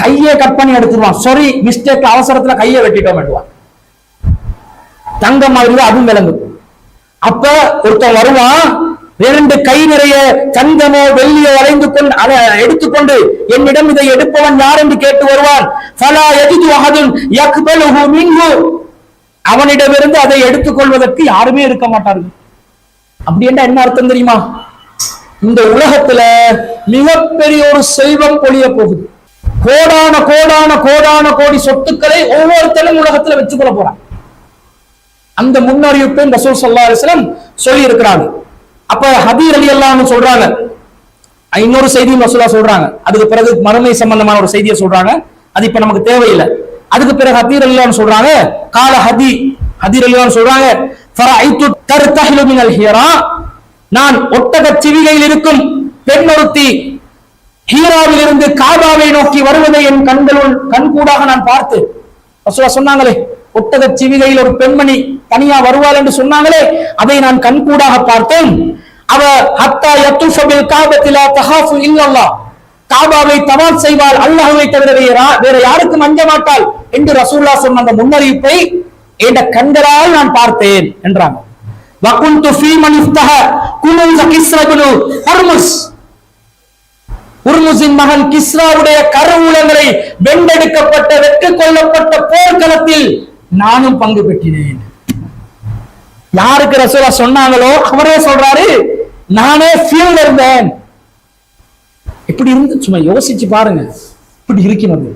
Speaker 1: கையே கட் பண்ணி எடுத்துருவான். சாரி, மிஸ்டேக், அவசரத்துல கையை வெட்டிட்டோம் என்றுவான். தங்கம் மாதிரி அதுவும் விளங்கும். அப்ப ஒருத்தன் வருவான், 2 கை நிறைய தங்கமோ வெள்ளியோ வளைந்து கொண்டு எடுத்துக்கொண்டு என்னிடம் இதை எடுப்பவன் யார் என்று கேட்டு வருவான். ஃபலா யஜிது அஹதுன் யக்பலுஹு மின்ஹு, அவனிடமிருந்து அதை எடுத்துக்கொள்வதற்கு யாருமே இருக்க மாட்டார்கள். அப்படி என்றால் என்ன அர்த்தம் தெரியுமா? இந்த உலகத்துல மிகப்பெரிய ஒரு செல்வம் பொழிய போகுது. கோடான கோடான கோடான கோடி சொத்துக்களை ஒவ்வொருத்தரும் உலகத்துல வச்சுக்கொள்ள போறான். அந்த முன்னறிவிப்பை ரசூல் ஸல்லல்லாஹு அலைஹி வஸல்லம் சொல்லி இருக்கிறாங்க. அப்ப ஹதீர் ரலியல்லாஹு அன்ஹு சொல்றாங்க, இன்னொரு செய்தியும் ரசூலுல்லாஹ் சொல்றாங்க. அதுக்கு பிறகு மறுமை சம்பந்தமான ஒரு செய்தியை சொல்றாங்க, அது இப்ப நமக்கு தேவையில்லை. அதுக்கு பிறகு ஹதீர் ரலியல்லாஹு அன்ஹு சொல்றாங்க, கால ஹதீர் ரலியல்லாஹு அன்ஹு சொல்றாங்க, ஃபரஐது தர்தஹிலு மினல் ஹிரா, நான் ஒட்டக சிவிகையில் இருக்கும் பெண் ஒருத்தி ஹீராவில் இருந்து காபாவை நோக்கி வருவதை என் கண்கூடாக நான் பார்த்து. ரசூலுல்லாஹ் சொன்னாங்களே, ஒட்டக சிவிகையில் ஒரு பெண்மணி தனியா வருவாள் என்று சொன்னாங்களே, அதை நான் கண்கூடாக பார்த்தேன். அவ ஹத்தா யத்துஃப பில் காபத்தி லா தஹாஃபு இல்லல்லாஹ், காபாவை தவாஃப் செய்வாள், அல்லாஹ்வை தவிர வேற யாருக்கும் அஞ்ச மாட்டாள் என்று ரசூலுல்லாஹ் சொன்ன அந்த முன்னறிவிப்பை என்ற கண்களால் நான் பார்த்தேன் என்றாங்க. வகுந்து ஃபீ மன் இஃப்தஹ குனூஸ கிஸ்ரா இப்னு ஹுர்முஸ், ஹுர்முஸின் மகன் கிஸ்ராவுடைய கருவூலங்களை வென்றெடுக்கப்பட்ட வெற்றி கொள்ளப்பட்ட போர்க்களத்தில் நானும் பங்கு பெற்றினேன். யாருக்கு ரசூலுல்லாஹ் சொன்னாங்களோ அவரே சொல்றாரு, நானே ஃபீல்ட்ல இருந்தேன். இப்படி இருந்து சும்மா யோசிச்சு பாருங்க, இப்படி இருக்கிறது.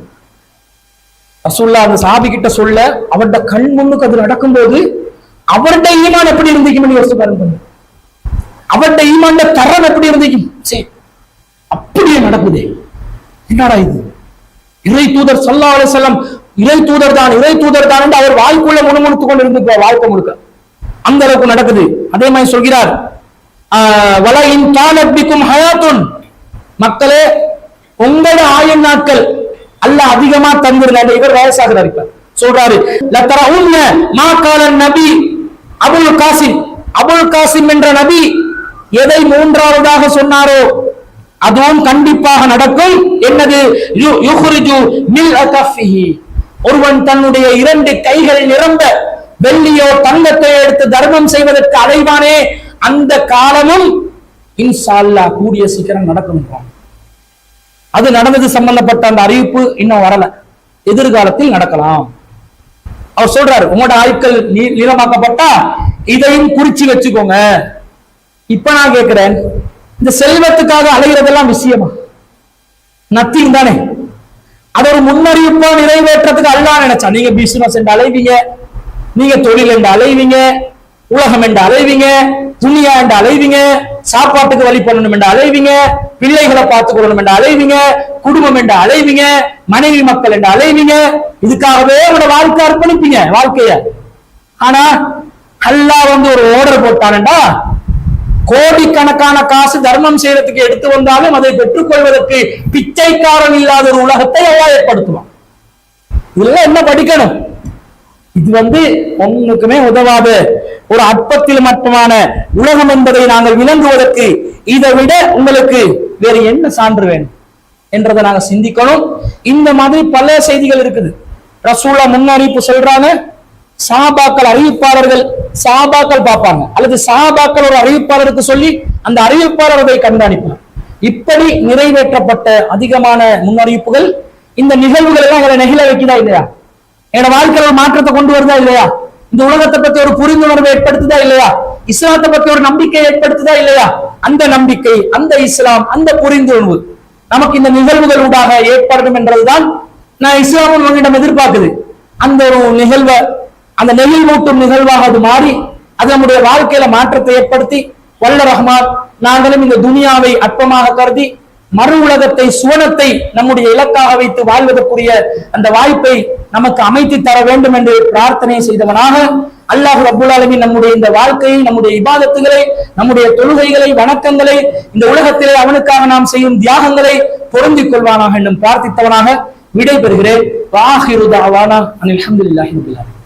Speaker 1: ரசூலுல்லாஹ் அந்த சஹாபி கிட்ட சொல்ல, அவருடைய கண் முன்னுக்கு அது நடக்கும்போது அவருடைய ஈமான் எப்படி இருந்துக்கும் யோசிச்சு பாருங்க. அவருடைய ஈமான் தரம் எப்படி இருந்துக்கும். சரி, அப்படியே நடக்குது. என்னடா இது? இறை தூதர் ஸல்லல்லாஹு அலைஹி வஸல்லம் இறை தூதர் தான் என்று அவர் வாய்க்குள்ள முணுமுணுத்துக் கொண்டு இருந்து வாழ்க்கை முழுக்க அந்த அளவுக்கு நடக்குது. அதே மாதிரி சொல்கிறார், வலையின் தானபிக்கும் ஹயாத்துன், மக்களே உங்களோட ஆயுள் நாட்கள் அல்லாஹ் அதிகமா தந்திருந்தாங்க. இவர் வயசாகிறார். இப்ப சொல்றாரு, லதரஉன்ன மா கால நபி அபுல் காசிம் என்ற நபி எதை 3வதாக சொன்னாரோ அதுவும் கண்டிப்பாக நடக்கும். என்னது? யுக்ரிஜு மில் அகஃபிஹி, ஒருவன் தன்னுடைய 2 கைகளில் நிரம்ப வெள்ளியோ தங்கத்தை எடுத்து தர்மம் செய்வதற்கு அலைவானே, அந்த காலமும் இன்ஷா அல்லாஹ் கூடிய சீக்கிரம் நடக்கும். அது நடந்தது சம்பந்தப்பட்ட அந்த அறிவிப்பு இன்னும் வரல, எதிர்காலத்தில் நடக்கலாம். அவர் சொல்றாரு, உங்களோட ஆட்கள் நீளமாக்கப்பட்டா இதையும் குறிச்சு வச்சுக்கோங்க. இப்ப நான் கேட்கிறேன், இந்த செல்வத்துக்காக அலைகிறதெல்லாம் விஷயமா? நத்திங் தானே. அது ஒரு முன்னறிவிப்பா நிறைவேற்றத்துக்கு அல்லாஹ் நினைச்சா. நீங்க பிசினஸ் என்று அலைவீங்க, நீங்க தொழில் என்று அலைவீங்க, உலகம் என்று அலைவீங்க, துணியா என்று அலைவீங்க, சாப்பாட்டுக்கு வழி பண்ணணும் என்று அலைவீங்க, பிள்ளைகளை பார்த்துக் கொள்ளணும் என்று அலைவீங்க, குடும்பம் என்று அலைவீங்க, மனைவி மக்கள் என்று அலைவீங்க, இதுக்காகவே உங்களோட வாழ்க்கை அர்ப்பணிப்பீங்க வாழ்க்கைய. ஆனா அல்லாஹ் வந்து ஒரு ஆர்டர் போட்டானண்டா, கோடிக்கணக்கான காசு தர்மம் செய்யறதுக்கு எடுத்து வந்தாலும் அதை பெற்றுக் கொள்வதற்கு பிச்சைக்காரன் இல்லாத ஒரு உலகத்தை அல்லாஹ் ஏற்படுத்துவான். இதெல்லாம் என்ன படிக்கணும்? இது வந்து ஒண்ணுக்குமே உதவாத ஒரு அற்பத்தில் மட்டுமான உலகம் என்பதை நாங்கள் விளங்குவதற்கு இதை விட உங்களுக்கு வேறு என்ன சான்று வேணும் என்றதை நாங்க சிந்திக்கணும். இந்த மாதிரி பல செய்திகள் இருக்குது. ரசூலா முன்னறிவிப்பு சொல்றாங்க, சஹாபாக்கள் அறிவிப்பாளர்கள் சஹாபாக்கள் பார்ப்பாங்க, அல்லது சஹாபாக்கள் ஒரு அறிவிப்பாளருக்கு சொல்லி அந்த அறிவிப்பாளர் அதை கண்காணிப்பார். இப்படி நிறைவேற்றப்பட்ட அதிகமான முன்னறிவிப்புகள் இந்த நிகழ்வுகள் எல்லாம் எங்களை நெகிழ வைக்குதா இல்லையா? என்னோட வாழ்க்கையில ஒரு மாற்றத்தை கொண்டு வருதா இல்லையா? இந்த உலகத்தை பத்தி ஒரு புரிந்துணர்வை ஏற்படுத்துதா இல்லையா? இஸ்லாத்தை பத்தி ஒரு நம்பிக்கை ஏற்படுத்துதா இல்லையா? அந்த நம்பிக்கை, அந்த இஸ்லாம், அந்த புரிந்துணர்வு நமக்கு இந்த நிகழ்வுகள் ஊடாக ஏற்படும் என்றதுதான் நான் இஸ்லாமும் உங்களிடம் எதிர்பார்க்குது. அந்த ஒரு நிகழ்வை, அந்த நெகிழ்வூட்டும் நிகழ்வாக அது மாறி அது நம்முடைய வாழ்க்கையில மாற்றத்தை ஏற்படுத்தி வல்ல ரஹ்மான் நாங்களும் இந்த துனியாவை அற்பமாக கருதி மறு உலகத்தை, சுவனத்தை நம்முடைய இலக்காக வைத்து வாழ்வதற்குரிய அந்த வாய்ப்பை நமக்கு அமைத்து தர வேண்டும் என்று பிரார்த்தனை செய்தவனாக அல்லாஹ் ரப்பல் ஆலமீன் நம்முடைய இந்த வாழ்க்கையை, நம்முடைய இபாதத்துகளை, நம்முடைய தொழுகைகளை, வணக்கங்களை, இந்த உலகத்திலே அவனுக்காக நாம் செய்யும் தியாகங்களை பொருந்திக் கொள்வானாக என்றும் பிரார்த்தித்தவனாக விடை பெறுகிறேன். வாஹிரு தஅவானா அனில் ஹம்துலில்லாஹி ரப்பில் ஆலமீன்.